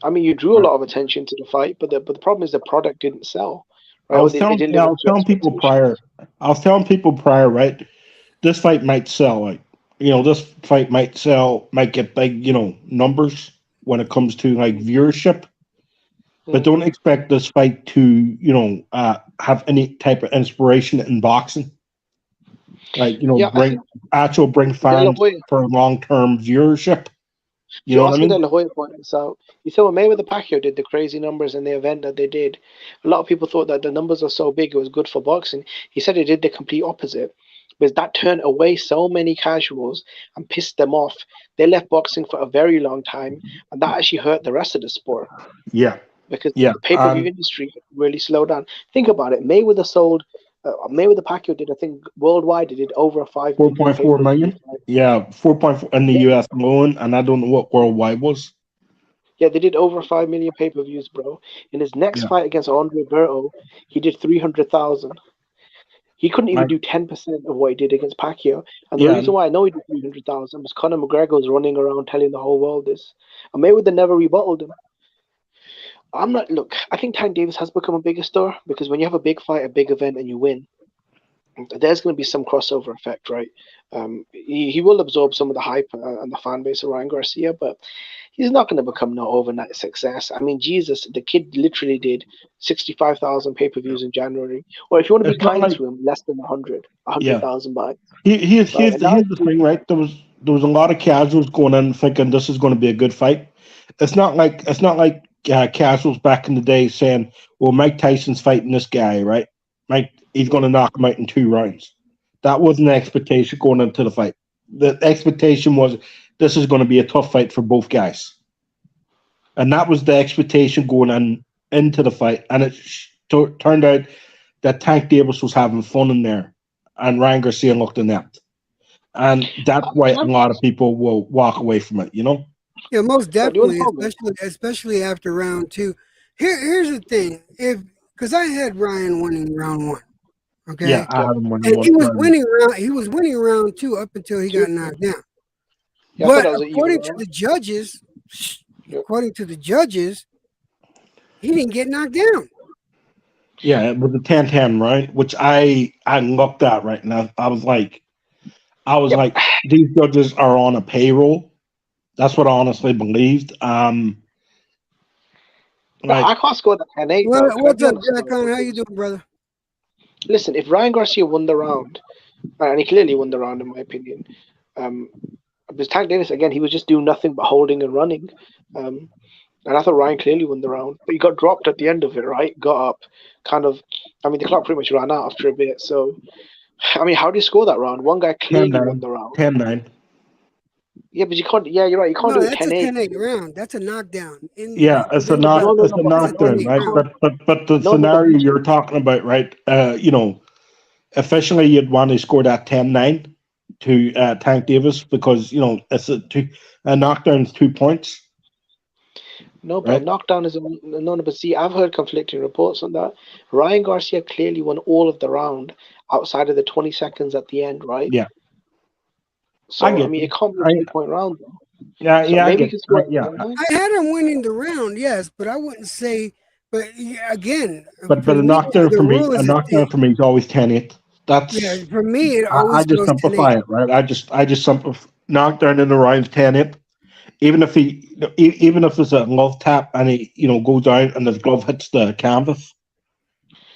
I mean, you drew a lot of attention to the fight, but the problem is the product didn't sell. Right? I was telling people prior, right? This fight might sell, this fight might get big, numbers when it comes to like viewership, but don't expect this fight to, have any type of inspiration in boxing. Like, bring fans for long-term viewership. You know what I mean? La Hoya pointed this out. You saw when Mayweather Pacquiao did the crazy numbers in the event that they did. A lot of people thought that the numbers are so big it was good for boxing. He said it did the complete opposite, because that turned away so many casuals and pissed them off. They left boxing for a very long time, and that actually hurt the rest of the sport. Yeah. Because the pay-per-view industry really slowed down. Think about it. Mayweather sold Mayweather Pacquiao did, I think, worldwide, it did over a 5 million 4.4 pay-per-view million. fight. Yeah, 4.4 in the Yeah. US alone, and I don't know what worldwide was. Yeah, they did over 5 million pay-per-views, bro. In his next Yeah. fight against Andre Berto, he did 300,000. He couldn't even Right. do 10% of what he did against Pacquiao. And the Yeah. reason why I know he did 300,000 was Conor McGregor was running around telling the whole world this. And Mayweather never rebutted him. Look, I think Tank Davis has become a bigger star because when you have a big fight, a big event, and you win, there's going to be some crossover effect, right? He will absorb some of the hype and the fan base of Ryan Garcia, but he's not going to become no overnight success. I mean, Jesus, the kid literally did 65,000 pay-per-views in January. Or if you want to be It's not kind like- to him, less than 100,000 buys. Here's Right, and here's the thing, right? There was a lot of casuals going in thinking this is going to be a good fight. It's not like casuals back in the day saying, "Well, Mike Tyson's fighting this guy, right? Mike, he's going to knock him out in 2 rounds." That wasn't the expectation going into the fight. The expectation was this is going to be a tough fight for both guys, and that was the expectation going into the fight. And it turned out that Tank Davis was having fun in there, and Ryan Garcia looked inept, and that's why a lot of people will walk away from it. You know. Yeah, most But the only definitely, problem- especially after round 2. Here's the thing: because I had Ryan winning round 1, okay, Yeah, I had him winning and one he was round. winning round 2 up until he got knocked down. Yeah, I thought But that was an even according to round. the judges, Yeah. he didn't get knocked down. Yeah, it was a 10-10, right? Which I looked at right now. I was like, Yep. these judges are on a payroll. That's what I honestly believed. No, I can't score that 10-8. Well, bro. Can I what's be up, honest, Jack bro? Con? How you doing, brother? Listen, if Ryan Garcia won the round, and he clearly won the round in my opinion, because Tank Davis, again, he was just doing nothing but holding and running. And I thought Ryan clearly won the round, but he got dropped at the end of it, right? Got up, the clock pretty much ran out after a bit. So, I mean, how do you score that round? One guy clearly 10-9. won the round. 10-9. Yeah, but you can't, yeah, you're right. You can't No, do it that's a 10-8. 10-8 round. That's a knockdown. Yeah, it's a No, knock. no, no, It's a but- knockdown, no, right? no. But the No, scenario you're talking about, right? Officially you'd want to score that 10-9 to Tank Davis because it's a knockdown's 2 points. No, but Right. knockdown is no. But see, I've heard conflicting reports on that. Ryan Garcia clearly won all of the round outside of the 20 seconds at the end, right? Yeah. So I I get mean, you. it can't be a I- 2-point round. Though. Yeah, So yeah, I maybe get he could score. it. Yeah. I had him winning the round, yes, but I wouldn't say. But yeah, again, But for a me, knockdown the for me, rule a is knockdown for me is always 10-8. That's yeah. For me, it I always just goes simplify 10-8. it, right? I just simplify knockdown in the round 10-8. Even if it's a glove tap and he goes down and the glove hits the canvas,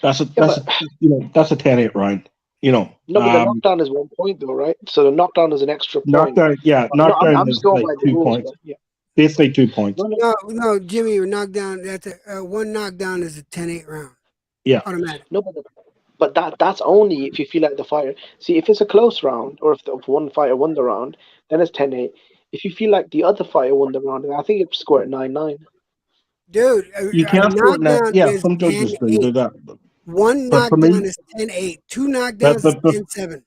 that's a 10-8 round. No, but the knockdown is 1 point though, right? So the knockdown is an extra point. knockdown, yeah, No, knockdown I'm is just going like by the 2 rules. points. Bro. Yeah. Basically 2 points. No, Jimmy, knockdown. That's one knockdown is a 10-8 round. Yeah. Automatic. No, but that's only if you feel like the fighter. See, if it's a close round or if one fighter won the round, then it's 10-8. If you feel like the other fighter won the round, then I think it's score at 9-9. Dude, You can't score that. knockdown Yeah, is some judges do 10-8. that. One But for me- knockdown is 10-8. Two knockdowns is 10-7.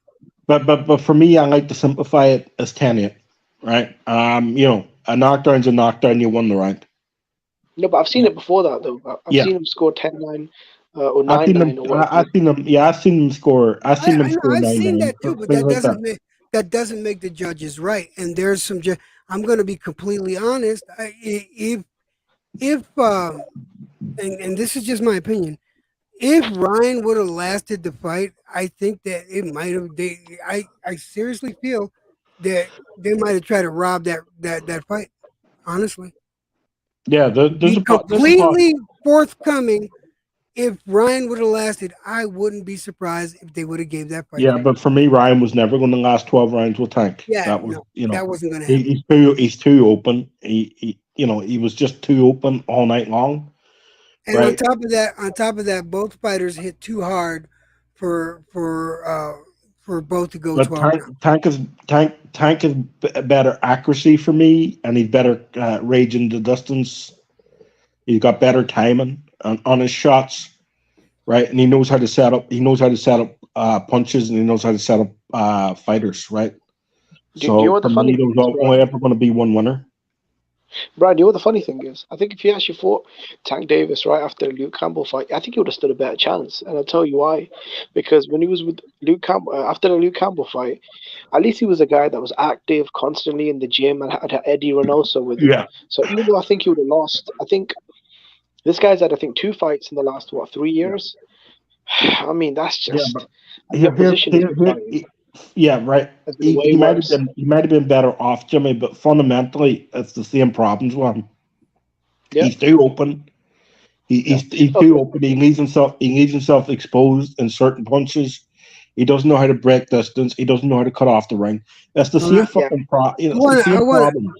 But for me, I like to simplify it as 10-8, right? A knockdown's a knockdown. You won the round. No, but I've seen it before that though. I've Yeah. seen him score 10-9 or I've seen 9-9 them. or whatever. I've seen them. Yeah, I've seen them score. I've seen them I know, score I've 9-9. seen that too, but things that like that doesn't make the judges right. And there's some. I'm going to be completely honest. If and this is just my opinion, if Ryan would have lasted the fight, I think that it might have. I seriously feel that they might have tried to rob that fight. Honestly, Yeah, there's be a completely forthcoming. If Ryan would have lasted, I wouldn't be surprised if they would have gave that fight. Yeah, but for me, Ryan was never going to last 12 rounds with Tank. Yeah, that was that wasn't going to happen. he's too open. He was just too open all night long. And Right. on top of that, both fighters hit too hard for both to go But 12 rounds. Tank is better accuracy for me, and he's better rage in the distance. He's got better timing on his shots, right? And he knows how to set up. He knows how to set up punches, and he knows how to set up fighters, right? Do you know what the for funny me, thing there's is, only ever going to be one winner. Brian, you know what the funny thing is? I think if he actually fought Tank Davis right after the Luke Campbell fight, I think he would have stood a better chance. And I'll tell you why. Because when he was with Luke Campbell, after the Luke Campbell fight, at least he was a guy that was active constantly in the gym and had Eddie Reynoso with him. Yeah. So even though I think he would have lost, I think this guy's had, 2 fights in the last, 3 years? I mean, that's just... Yeah, the position he's been playing yeah, right. has been way He might worse. have been better off, Jimmy, but fundamentally, it's the same problems with him. Yeah. He's too open. He's too open. He leaves himself exposed in certain punches. He doesn't know how to break distance. He doesn't know how to cut off the ring. That's the same fucking problem,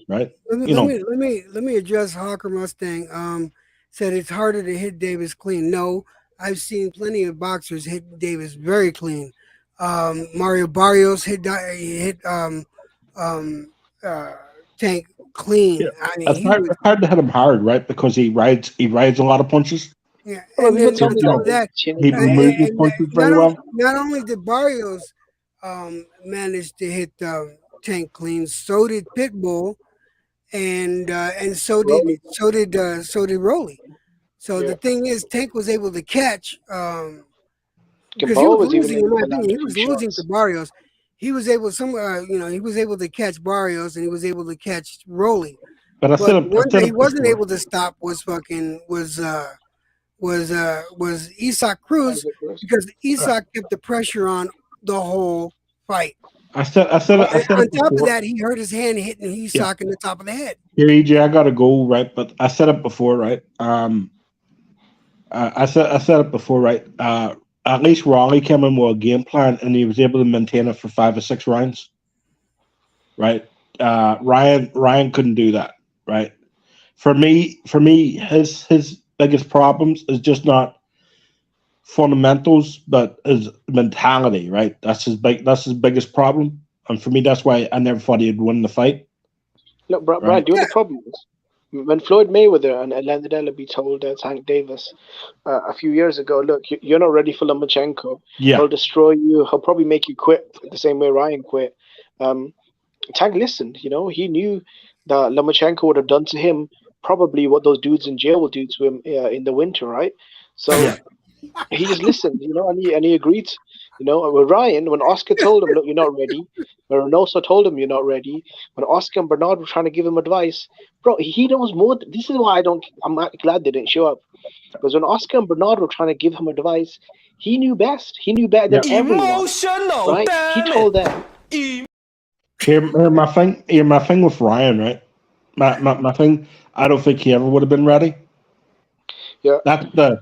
right? Let me address Hawker Mustang. Said it's harder to hit Davis clean. No, I've seen plenty of boxers hit Davis very clean. Mario Barrios hit Tank clean. Yeah. I mean, It's hard to hit him hard, right? Because he rides a lot of punches. Yeah, and then on top of that, he removes his punches very well. Not only did Barrios manage to hit Tank clean, so did Pitbull, and so did Rolly. So the thing is, Tank was able to catch because he was losing. In my opinion, he was losing to Barrios. He was able he was able to catch Barrios, and he was able to catch Rolly. But one thing he wasn't able to stop was Isaac Cruz, because Isaac kept the pressure on the whole fight. I said on top before. of that, he hurt his hand hitting Isaac in the top of the head. Here, EJ, I gotta go, right? But I said it before, right? I said it before, right? At least Raleigh came in with a game plan, and he was able to maintain it for 5 or 6 rounds, right? Ryan couldn't do that, right? For me, his biggest problems is just not fundamentals, but his mentality, right? That's his biggest problem, and for me, that's why I never thought he'd win the fight. Look, Brian, do you know the problem is? When Floyd Mayweather and Elandon Ellaby told Tank Davis a few years ago, look, you're not ready for Lomachenko. Yeah. He'll destroy you. He'll probably make you quit the same way Ryan quit. Tank listened. He knew that Lomachenko would have done to him probably what those dudes in jail will do to him in the winter, right? So he just listened, and he agreed. With Ryan, when Oscar told him, look, you're not ready, when Reynoso told him you're not ready, when Oscar and Bernard were trying to give him advice, bro, he knows more. This is why I'm glad they didn't show up. Because when Oscar and Bernard were trying to give him advice, he knew best. He knew better than everyone. Emotional, right? He told them. Here, my thing with Ryan, right? My thing, I don't think he ever would have been ready. Yeah. That's so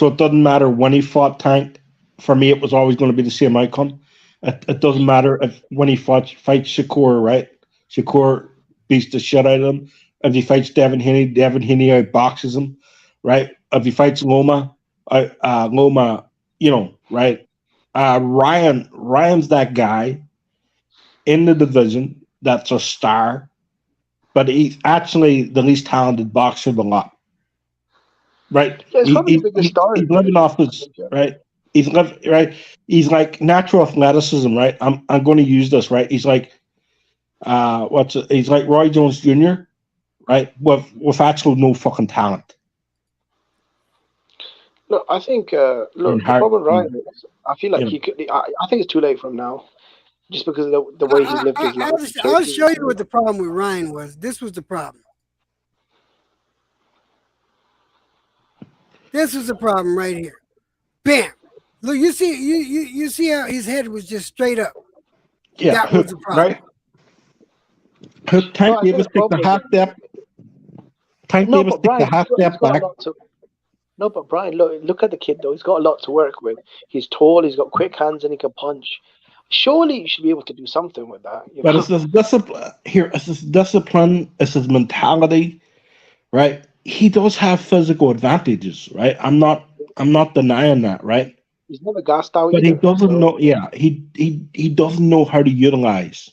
it doesn't matter when he fought Tank. For me, it was always going to be the same outcome. It doesn't matter when he fights Shakur, right? Shakur beats the shit out of him. If he fights Devin Haney outboxes him, right? If he fights Loma, right? Ryan's that guy in the division that's a star, but he's actually the least talented boxer of the lot, right? Yeah, he's living off his right. He's like natural athleticism, right? I'm going to use this, right? He's like, he's like Roy Jones Jr., right? With actually no fucking talent. Look, I think, the problem with Ryan is, I feel like he could. I think it's too late for him now, just because of the way he's lived his life. I'll show you what the problem with Ryan was. This was the problem. This was the problem right here. Bam. Look, you see how his head was just straight up. Yeah, that was the problem. Right? Tank Davis took the half step. Tank Davis took the half step back. No, but Brian, look at the kid though. He's got a lot to work with. He's tall. He's got quick hands, and he can punch. Surely you should be able to do something with that. But it's this discipline here. It's this discipline. It's his mentality, right? He does have physical advantages, right? I'm not denying that, right? He's never gassed out. But he doesn't know. Yeah, he doesn't know how to utilize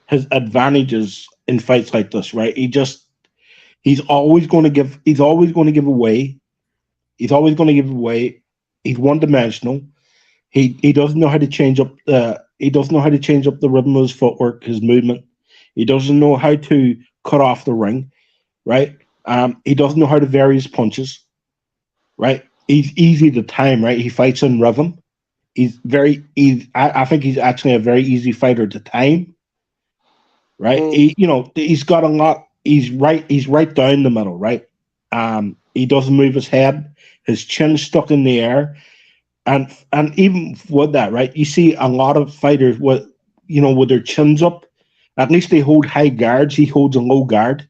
his advantages in fights like this, right? He's always going to give away. He's always going to give away. He's one-dimensional, He doesn't know how to change up the rhythm of his footwork, his movement. He doesn't know how to cut off the ring, right? He doesn't know how to vary his punches, right? He's easy to time, right? He fights in rhythm. He's very easy. I think he's actually a very easy fighter to time, right? He's got a lot. He's right down the middle, right? He doesn't move his head. His chin's stuck in the air. And even with that, right, you see a lot of fighters with their chins up. At least they hold high guards. He holds a low guard.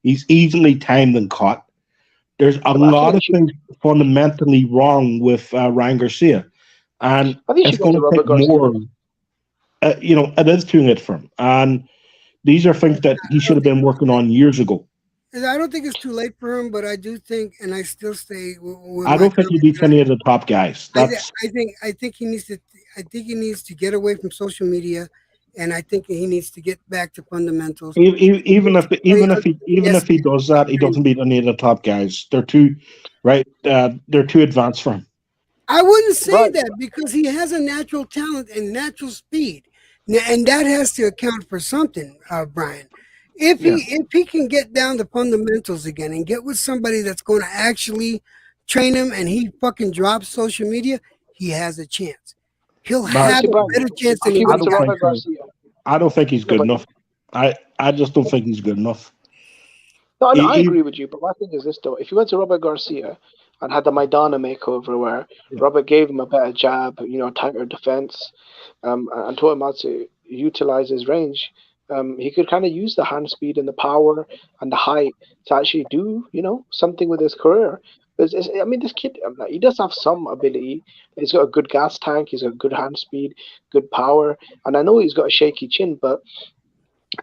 He's easily timed and caught. There's a lot of things fundamentally wrong with Ryan Garcia, and it's going to take more. It is too late for him, and these are things that he should have been working on years ago. I don't think it's too late for him, but I do think, and I still stay. I don't think he beats any of the top guys. I think he needs to. I think he needs to get away from social media, and I think he needs to get back to fundamentals. Even if he does that, he doesn't beat any of the top guys. They're too advanced for him. I wouldn't say that because he has a natural talent and natural speed, and that has to account for something, Brian. If he can get down to fundamentals again and get with somebody that's going to actually train him, and he fucking drops social media, he has a chance. He'll have a better chance than I don't think he's good enough. I just don't think he's good enough. No, I agree with you, but my thing is this though: if you went to Robert Garcia and had the Maidana makeover, where Robert gave him a better jab, tighter defense, and taught him how to utilize his range. He could kind of use the hand speed and the power and the height to actually do, something with his career. This kid, he does have some ability. He's got a good gas tank. He's got good hand speed, good power. And I know he's got a shaky chin, but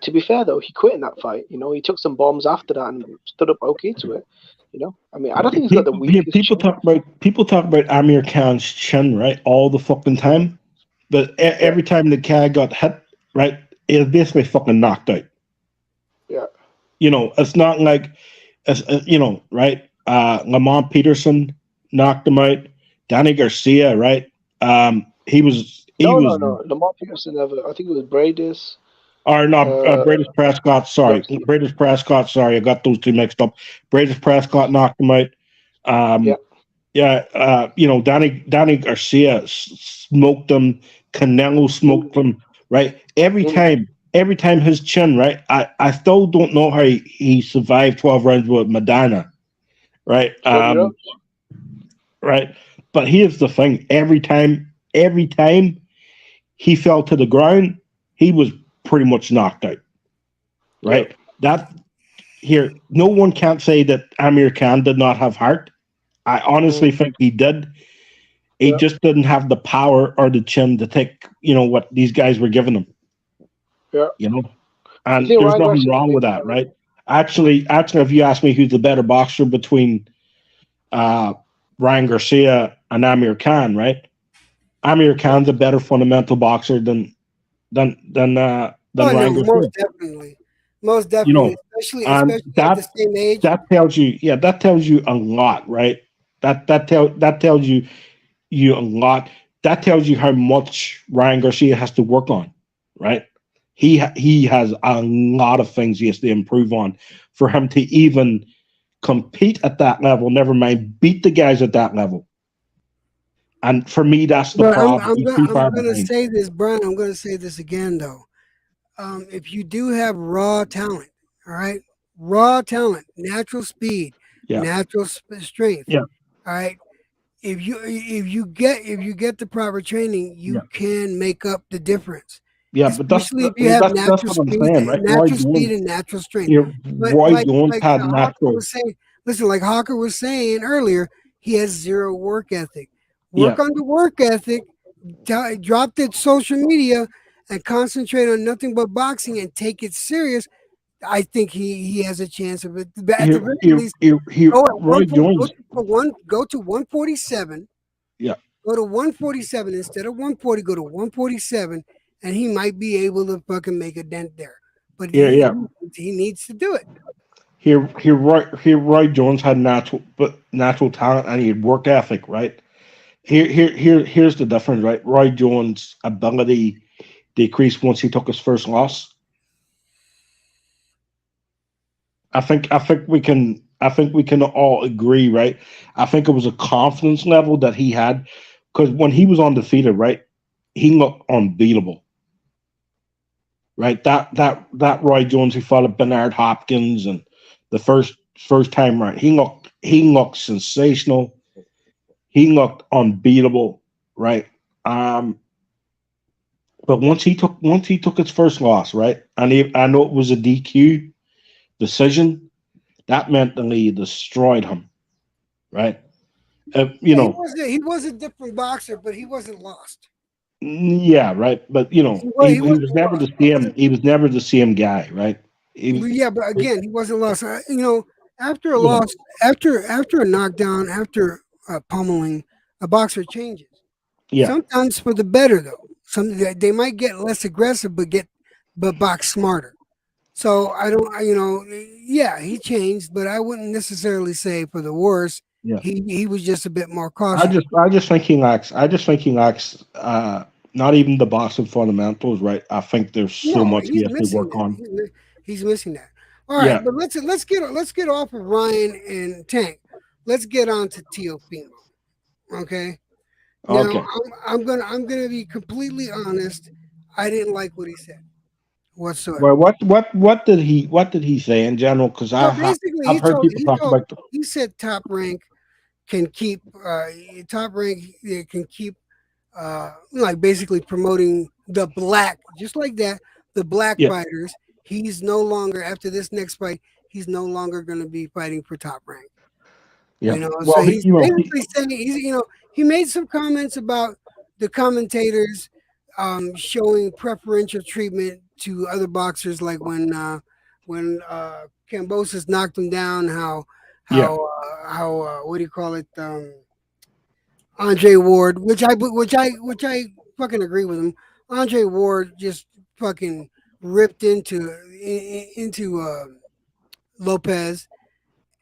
to be fair, though, he quit in that fight. He took some bombs after that and stood up okay to it. I don't think he's got the weakest People talk about Amir Khan's chin, right, all the fucking time. But every time the cat got hit, right, it was basically fucking knocked out. Yeah. It's not like, right? Lamont Peterson knocked him out. Danny Garcia, right? He was. No. Lamont Peterson never. I think it was Bradis. Or not, Bradis Prescott. Sorry, Bradis Prescott. Sorry, I got those two mixed up. Bradis Prescott knocked him out. Danny Garcia smoked him. Canelo smoked him. Right, every time his chin, right? I still don't know how he survived 12 rounds with Maidana, right? Right. But here's the thing: every time he fell to the ground, he was pretty much knocked out. Right. No one can't say that Amir Khan did not have heart. I honestly think he did. He just didn't have the power or the chin to take, what these guys were giving him. Yeah. And there's nothing wrong with that, right? Actually, if you ask me who's the better boxer between Ryan Garcia and Amir Khan, right? Amir Khan's a better fundamental boxer than Ryan Garcia. Most definitely. Especially at the same age. That tells you a lot, right? That tells you a lot. That tells you how much Ryan Garcia has to work on, right? He has a lot of things he has to improve on for him to even compete at that level, never mind beat the guys at that level. And for me, that's the problem. I'm going to say this, Brian. I'm going to say this again, though. If you do have raw talent, all right, raw talent, natural speed, natural strength, all right. If you get the proper training, you can make up the difference. Yeah, especially if you have natural speed, right? Natural speed and natural strength. Roy Jones had natural. Like Hawker was saying earlier, he has zero work ethic. Work on the work ethic. Drop that social media and concentrate on nothing but boxing and take it serious. I think he has a chance of it. At the very least, go to 147. Yeah. Go to 147 instead of 140. Go to 147, and he might be able to fucking make a dent there. But he needs to do it. Roy Jones had natural talent and he had work ethic, right? Here's the difference, right? Roy Jones' ability decreased once he took his first loss. I think we can all agree, right? I think it was a confidence level that he had because when he was undefeated, right, he looked unbeatable. Right? That Roy Jones who fought at Bernard Hopkins and the first time right, he looked sensational. He looked unbeatable, right? But once he took his first loss, right, and I know it was a DQ decision, that mentally destroyed him, right? You know, he was a different boxer, but he wasn't lost. yeah, right. But you know, he was never the same. He was never the same guy, right? Yeah, but again, he wasn't lost. You know, after a loss, after a knockdown, after pummeling, a boxer changes. Yeah. Sometimes for the better, though. They might get less aggressive, but box smarter. So I don't, you know, yeah, he changed, but I wouldn't necessarily say for the worse. Yeah. He was just a bit more cautious. I just think he lacks. Not even the boxing fundamentals, right? I think there's so much he has to work on. He's missing that. All right, but let's get off of Ryan and Tank. Let's get on to Teofimo. Okay. Now, Okay. I'm gonna be completely honest. I didn't like what he said whatsoever. Well, what did he say in general? Because I've heard people talk about. He said Top Rank can keep like basically promoting the black, just like that, the black fighters. He's no longer, after this next fight, he's no longer going to be fighting for Top Rank. Yeah. You know, well, so he's basically saying he made some comments about the commentators showing preferential treatment to other boxers, like when Kambosos knocked him down, how what do you call it? Andre Ward, which I fucking agree with him. Andre Ward just fucking ripped into Lopez,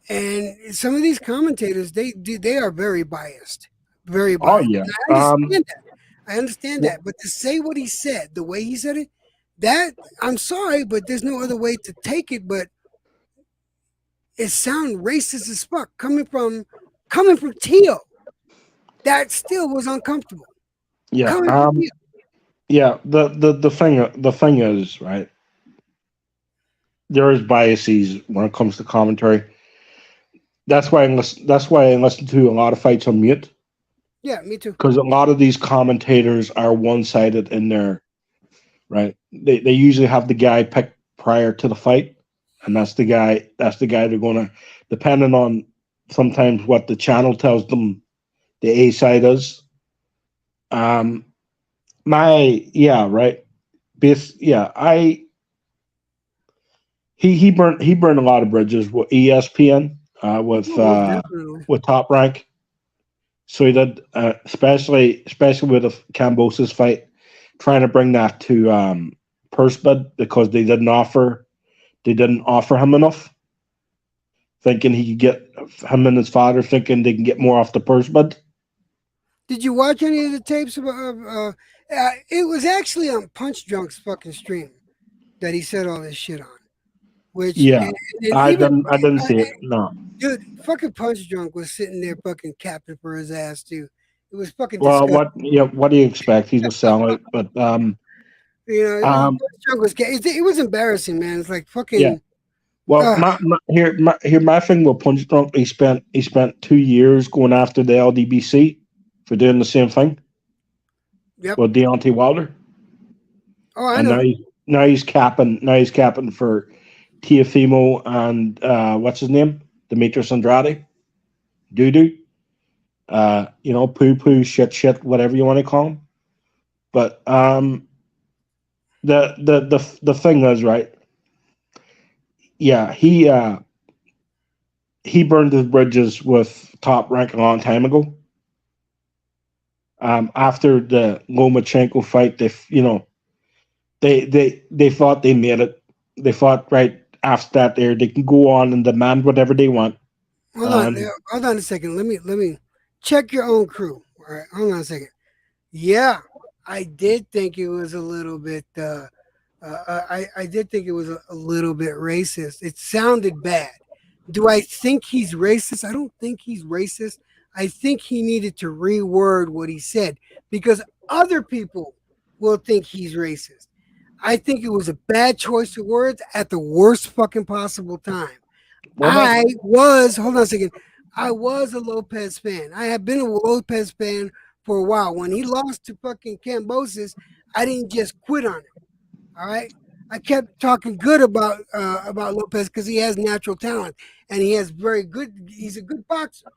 and some of these commentators they are very biased, very biased. Oh yeah, I understand that, but to say what he said, the way he said it, that I'm sorry, but there's no other way to take it. But it sounds racist as fuck coming from Teo. That still was uncomfortable. Yeah. Yeah. The thing is, right, there is biases when it comes to commentary. That's why I listen to a lot of fights on mute. Yeah, me too. Because a lot of these commentators are one-sided in their right. They usually have the guy picked prior to the fight, and that's the guy they're gonna, depending on sometimes what the channel tells them the A side is. He burned a lot of bridges with ESPN, with Top Rank. So he did, especially with the Kambosos fight, trying to bring that to purse bid, because they didn't offer him enough, thinking he could get, him and his father thinking they can get more off the purse bid. Did you watch any of the tapes about? It was actually on Punch Drunk's fucking stream that he said all this shit on. Which I didn't see it. No, dude, fucking Punch Drunk was sitting there fucking capping for his ass too. It was fucking. Well, disgusting. what do you expect? He's a sellout, but Punch Drunk was. It was embarrassing, man. It's like fucking. Yeah. Well, my thing with Punch Drunk, he spent 2 years going after the LDBC for doing the same thing. Yep. With Deontay Wilder. Oh, I know. Now he's capping for Teofimo and what's his name? Demetrius Andrade. Doo-doo. Poo-poo, shit, whatever you want to call him. But the thing is, right? Yeah, he burned his bridges with Top Rank a long time ago. After the Lomachenko fight, they thought they made it. They thought right after that they can go on and demand whatever they want. Hold on a second. Let me check your own crew, All right, hold on a second. Yeah, I did think it was a little bit. I did think it was a little bit racist. It sounded bad. Do I think he's racist? I don't think he's racist. I think he needed to reword what he said because other people will think he's racist. I think it was a bad choice of words at the worst fucking possible time. Hold on a second. I was a Lopez fan. I have been a Lopez fan for a while. When he lost to fucking Cambosis, I didn't just quit on him. All right. I kept talking good about Lopez because he has natural talent and he has he's a good boxer.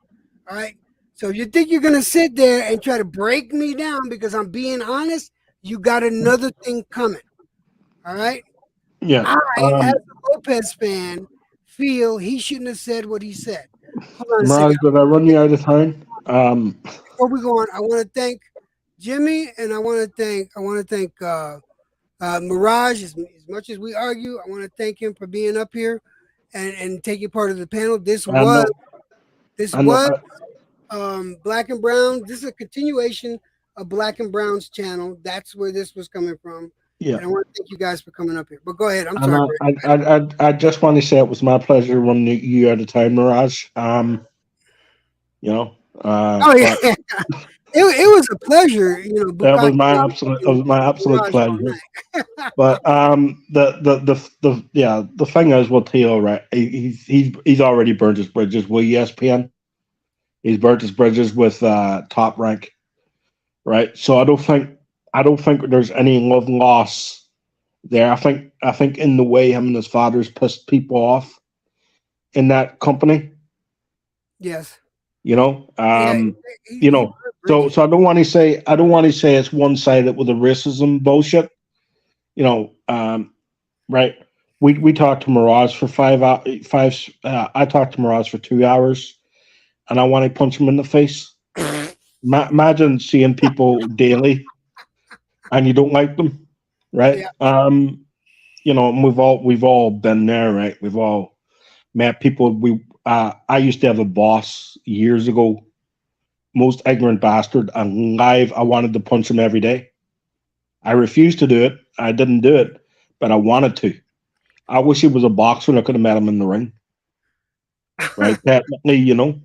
All right. So if you think you're gonna sit there and try to break me down because I'm being honest, you got another thing coming. All right. Yeah. I, as a Lopez fan, feel he shouldn't have said what he said. Hold on a Mirage, second. did I run you out of time? Before we go on, I want to thank Jimmy and I want to thank Mirage. As much as we argue, I want to thank him for being up here and taking part of the panel. This was Black and Brown. This is a continuation of Black and Brown's channel. That's where this was coming from. Yeah. And I want to thank you guys for coming up here. But go ahead. I'm And sorry. I just want to say it was my pleasure running you out of time, Mirage. You know. Oh yeah. It was a pleasure, you know. That was my absolute pleasure. But the thing is with Teal, right? He's already burned his bridges with ESPN. He's burnt his bridges with Top Rank, right? So I don't think there's any love loss there. I think in the way him and his father's pissed people off in that company. Yes. You know, you know. So I don't want to say it's one sided with the racism bullshit. You know, right? We talked to Mirage for 5 hours. I talked to Mirage for 2 hours, and I want to punch him in the face. Imagine seeing people daily, and you don't like them, right? Yeah. You know, and we've all been there, right? We've all met people. I used to have a boss years ago. Most ignorant bastard, and live, I wanted to punch him every day. I refused to do it. I didn't do it, but I wanted to. I wish he was a boxer and I could have met him in the ring. Right? Technically, you know.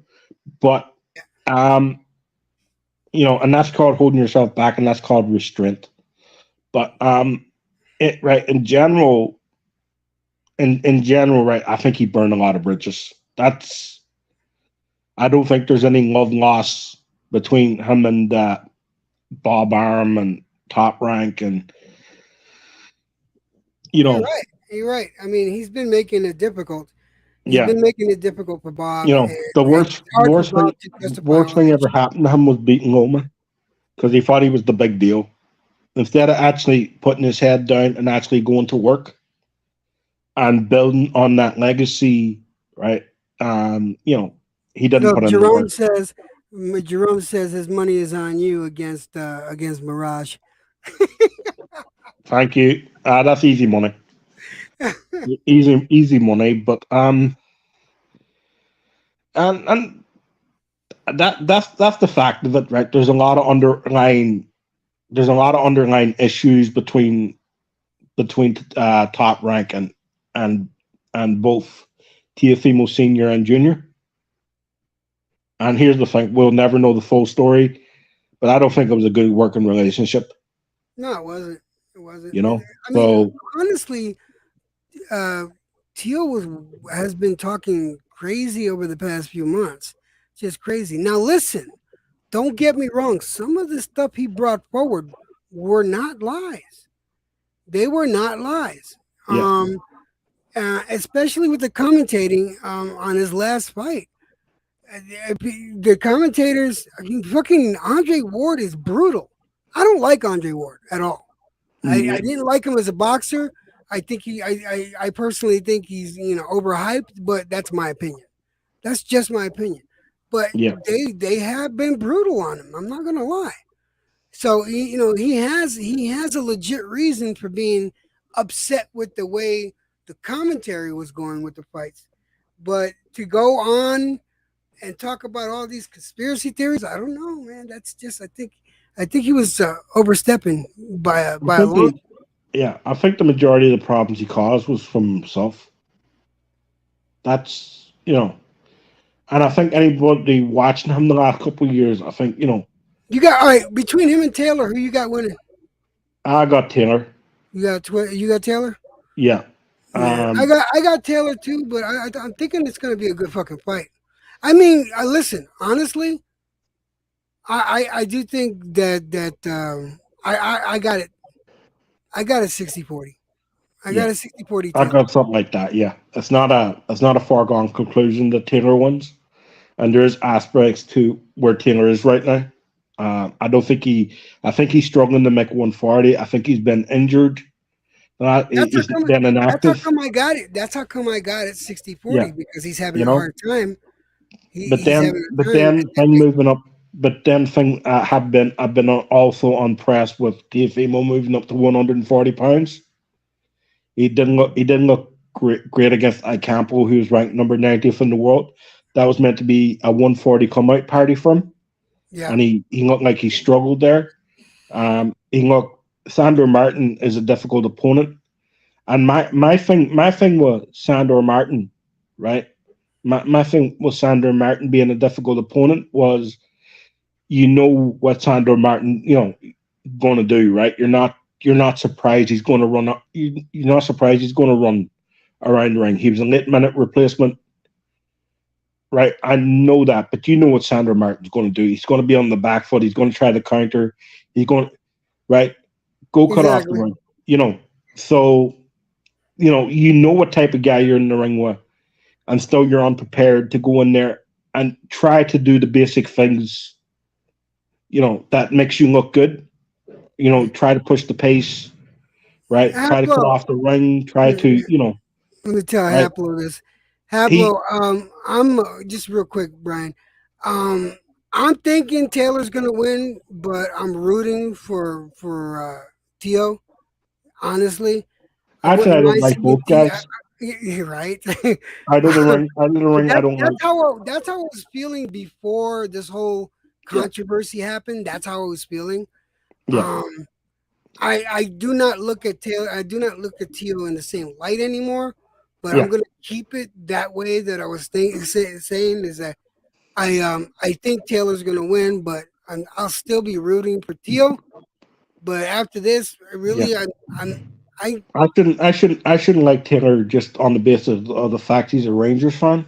But you know, and that's called holding yourself back, and that's called restraint. But in general, right, I think he burned a lot of bridges. I don't think there's any love loss between him and Bob Arum and Top Rank, and you know, you're right. I mean, he's been making it difficult. He's yeah, been making it difficult for Bob. you know, the worst thing ever happened to him was beating Loma because he thought he was the big deal. Instead of actually putting his head down and actually going to work and building on that legacy, right? You know, he didn't put in the work. Jerome says his money is on you against Mirage. Thank you. That's easy money. easy money, but and that's the fact of it, right? There's a lot of underlying issues between Top Rank and both Teofimo Senior and Junior. And here's the thing: we'll never know the full story, but I don't think it was a good working relationship. No, it wasn't. It wasn't. You know, I mean, honestly, Teal has been talking crazy over the past few months, just crazy. Now, listen, don't get me wrong. Some of the stuff he brought forward were not lies. They were not lies. Yeah. Especially with the commentating on his last fight. The commentators, fucking Andre Ward is brutal. I don't like Andre Ward at all. I didn't like him as a boxer. I think I personally think he's overhyped, but that's my opinion. That's just my opinion. But they have been brutal on him. I'm not gonna lie. So he has a legit reason for being upset with the way the commentary was going with the fights. But to go on and talk about all these conspiracy theories. I don't know, man. That's just I think he was overstepping by I a think long. I think the majority of the problems he caused was from himself. That's and I think anybody watching him the last couple of years, I think You got all right between him and Taylor. Who you got winning? I got Taylor. You got Taylor. Yeah. Yeah, I got Taylor too, but I'm thinking it's gonna be a good fucking fight. I mean, listen, honestly, I do think that I got it. I got a 60-40. I got Yeah. a 60-40 I Taylor. got something like that. Yeah, it's not a foregone conclusion that Taylor wins, and there's aspects to where Taylor is right now. I don't think I think he's struggling to make 140. I think he's been injured. He's been That's how inactive. come I got it. That's how come I got it 60-40 Yeah, because he's having you a know. hard time. But He's then, having a but time. then thing moving up. But then thing I've been also impressed with Teofimo moving up to 140 pounds. He didn't look great against Icampo, who was ranked number 90th in the world. That was meant to be a 140 come out party for him, Yeah. and he looked like he struggled there. Sandor Martin is a difficult opponent, and my thing was Sandor Martin, right? My thing with Sandor Martin being a difficult opponent was, what Sandor Martin going to do, right? You're not surprised he's going to run up. You're not surprised he's going to run around the ring. He was a late minute replacement, right? I know that, but you know what Sandor Martin's going to do. He's going to be on the back foot. He's going to try to counter. He's going right. Go cut off the Exactly. ring. So what type of guy you're in the ring with, and still you're unprepared to go in there and try to do the basic things, that makes you look good. Try to push the pace, right? Try to cut Haplo. off the ring. Try to, Let me tell right? Haplo this. He, Haplo, I'm just real quick, Brian. I'm thinking Taylor's gonna win, but I'm rooting for Tio. Honestly, I actually, I wouldn't don't mind like seeing both Tio. guys. You're right. Out of the ring, I But don't like. that's how I was feeling before this whole Yeah, controversy happened. That's how I was feeling. yeah, Um, I do not look at Taylor. I do not look at Tio in the same light anymore. But I'm yeah, gonna keep it that way. That I was saying is that I think Taylor's gonna win, but I'll still be rooting for Tio. But after this, yeah. really, I'm I I shouldn't like Taylor just on the basis of the fact he's a Rangers fan.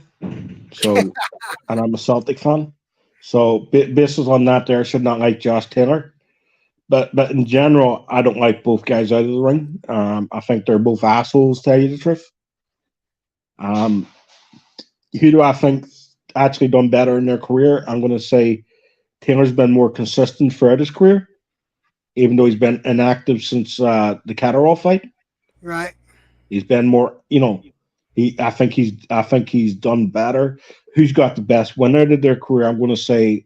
So, and I'm a Celtic fan. So, basis on that, there I should not like Josh Taylor. But in general, I don't like both guys out of the ring. I think they're both assholes, to tell you the truth. Who do I think actually done better in their career? I'm going to say Taylor's been more consistent throughout his career, even though he's been inactive since the Catterall fight. right. He's been more, I think he's done better. Who's got the best win out of their career? I'm going to say,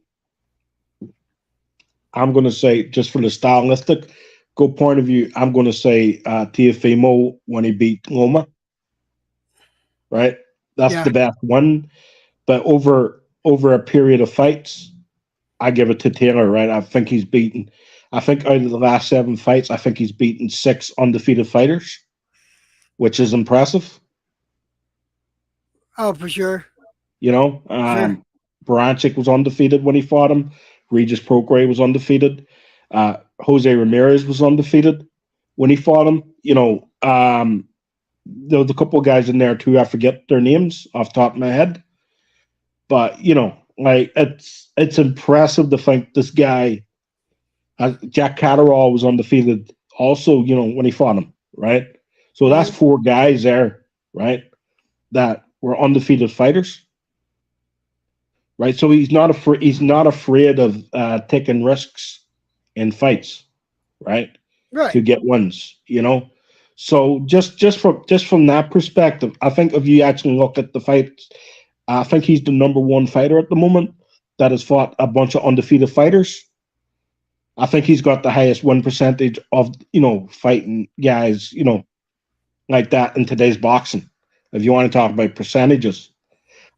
just for the stylistic point of view, I'm going to say Teofimo when he beat Loma. Right, that's Yeah. the best one. But over a period of fights, I give it to Taylor. Right, I think out of the last 7 fights, I think he's beaten 6 undefeated fighters, which is impressive. Oh, for sure. Sure. Barancik was undefeated when he fought him. Regis Prograis was undefeated. Jose Ramirez was undefeated when he fought him. There was a couple of guys in there too. I forget their names off the top of my head, but it's impressive to think this guy, Jack Catterall, was undefeated also. When he fought him, right? So that's 4 guys there, right, that were undefeated fighters, right? So he's not afraid. He's not afraid of taking risks in fights, right? Right. To get wins. So just from that perspective, I think if you actually look at the fights, I think he's the number 1 fighter at the moment that has fought a bunch of undefeated fighters. I think he's got the highest win percentage of fighting guys like that in today's boxing. If you want to talk about percentages,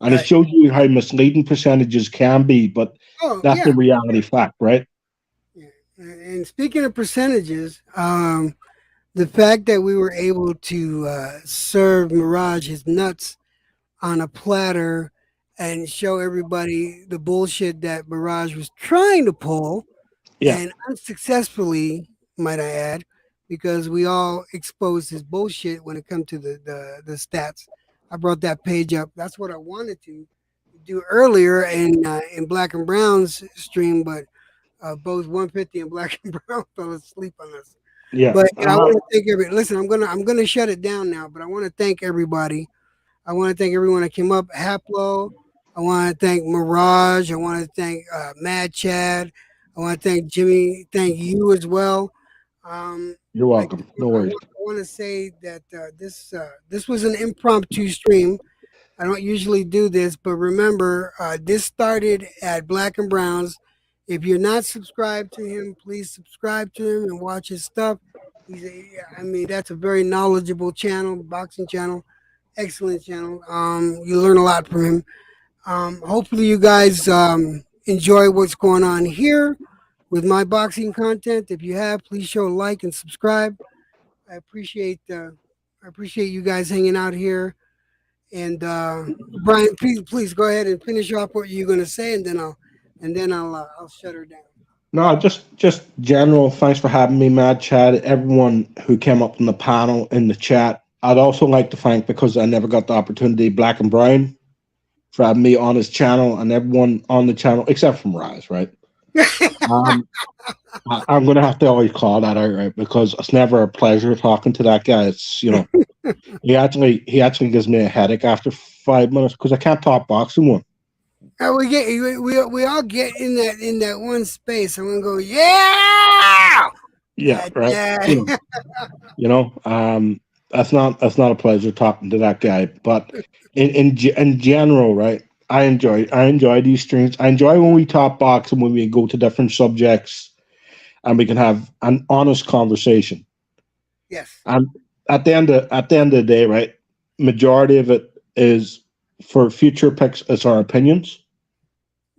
And it shows you how misleading percentages can be, but Oh, that's yeah. the reality fact, right? And speaking of percentages, the fact that we were able to serve Mirage his nuts on a platter and show everybody the bullshit that Mirage was trying to pull, Yeah. and unsuccessfully, might I add, because we all exposed his bullshit when it comes to the stats. I brought that page up. That's what I wanted to do earlier in Black and Brown's stream, but both 150 and Black and Brown fell asleep on us. Yeah. But I want to thank everybody. Listen, I'm gonna shut it down now, but I want to thank everybody. I want to thank everyone that came up. Haplo. I want to thank Mirage. I want to thank Mad Chad. I want to thank Jimmy. Thank you as well. You're welcome. No worries. I want to say that this was an impromptu stream. I don't usually do this, but remember, this started at Black and Browns. If you're not subscribed to him, please subscribe to him and watch his stuff. That's a very knowledgeable channel, boxing channel, excellent channel. You learn a lot from him. Hopefully, you guys enjoy what's going on here with my boxing content. If you have, please show a like and subscribe. I appreciate you guys hanging out here. And Brian, please go ahead and finish off what you're going to say, and then I'll shut her down. No, just general. Thanks for having me, Mad Chad. Everyone who came up in the panel in the chat. I'd also like to thank, because I never got the opportunity, Black and Brown for having me on his channel, and everyone on the channel except from Rise, right? I'm gonna have to always call that out, right? Because it's never a pleasure talking to that guy. It's he actually gives me a headache after 5 minutes because I can't talk boxing one. We all get in that one space. I'm gonna go, yeah, right. Yeah. That's not a pleasure talking to that guy. But in general, right? I enjoy these streams. I enjoy when we talk boxing, when we go to different subjects, and we can have an honest conversation. Yes. And at the end of the day, right? Majority of it is for future picks. It's our opinions.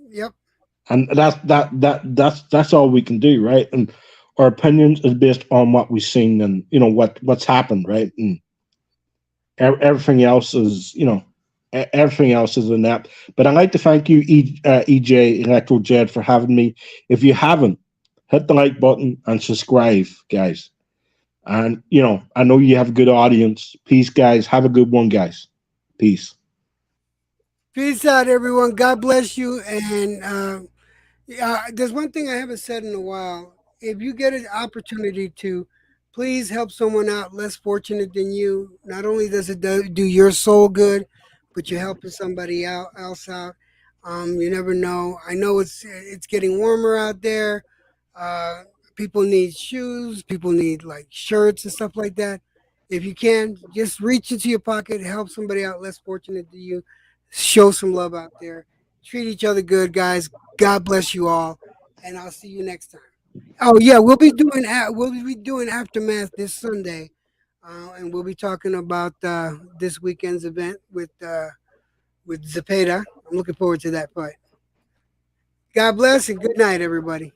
Yep. And that's all we can do, right? And our opinions is based on what we've seen and what's happened, right? And everything else is everything else is in that. But I'd like to thank you, EJ Electro Jed, for having me. If you haven't, hit the like button and subscribe, guys. And I know you have a good audience. Peace, guys. Have a good one, guys. Peace. Peace out, everyone. God bless you. And there's one thing I haven't said in a while. If you get an opportunity to, please help someone out less fortunate than you. Not only does it do your soul good, but you're helping somebody else out. You never know. I know it's getting warmer out there. People need shoes. People need like shirts and stuff like that. If you can, just reach into your pocket, help somebody out less fortunate than you. Show some love out there. Treat each other good, guys. God bless you all, and I'll see you next time. Oh yeah, we'll be doing Aftermath this Sunday, and we'll be talking about this weekend's event with Zepeda. I'm looking forward to that fight. God bless and good night, everybody.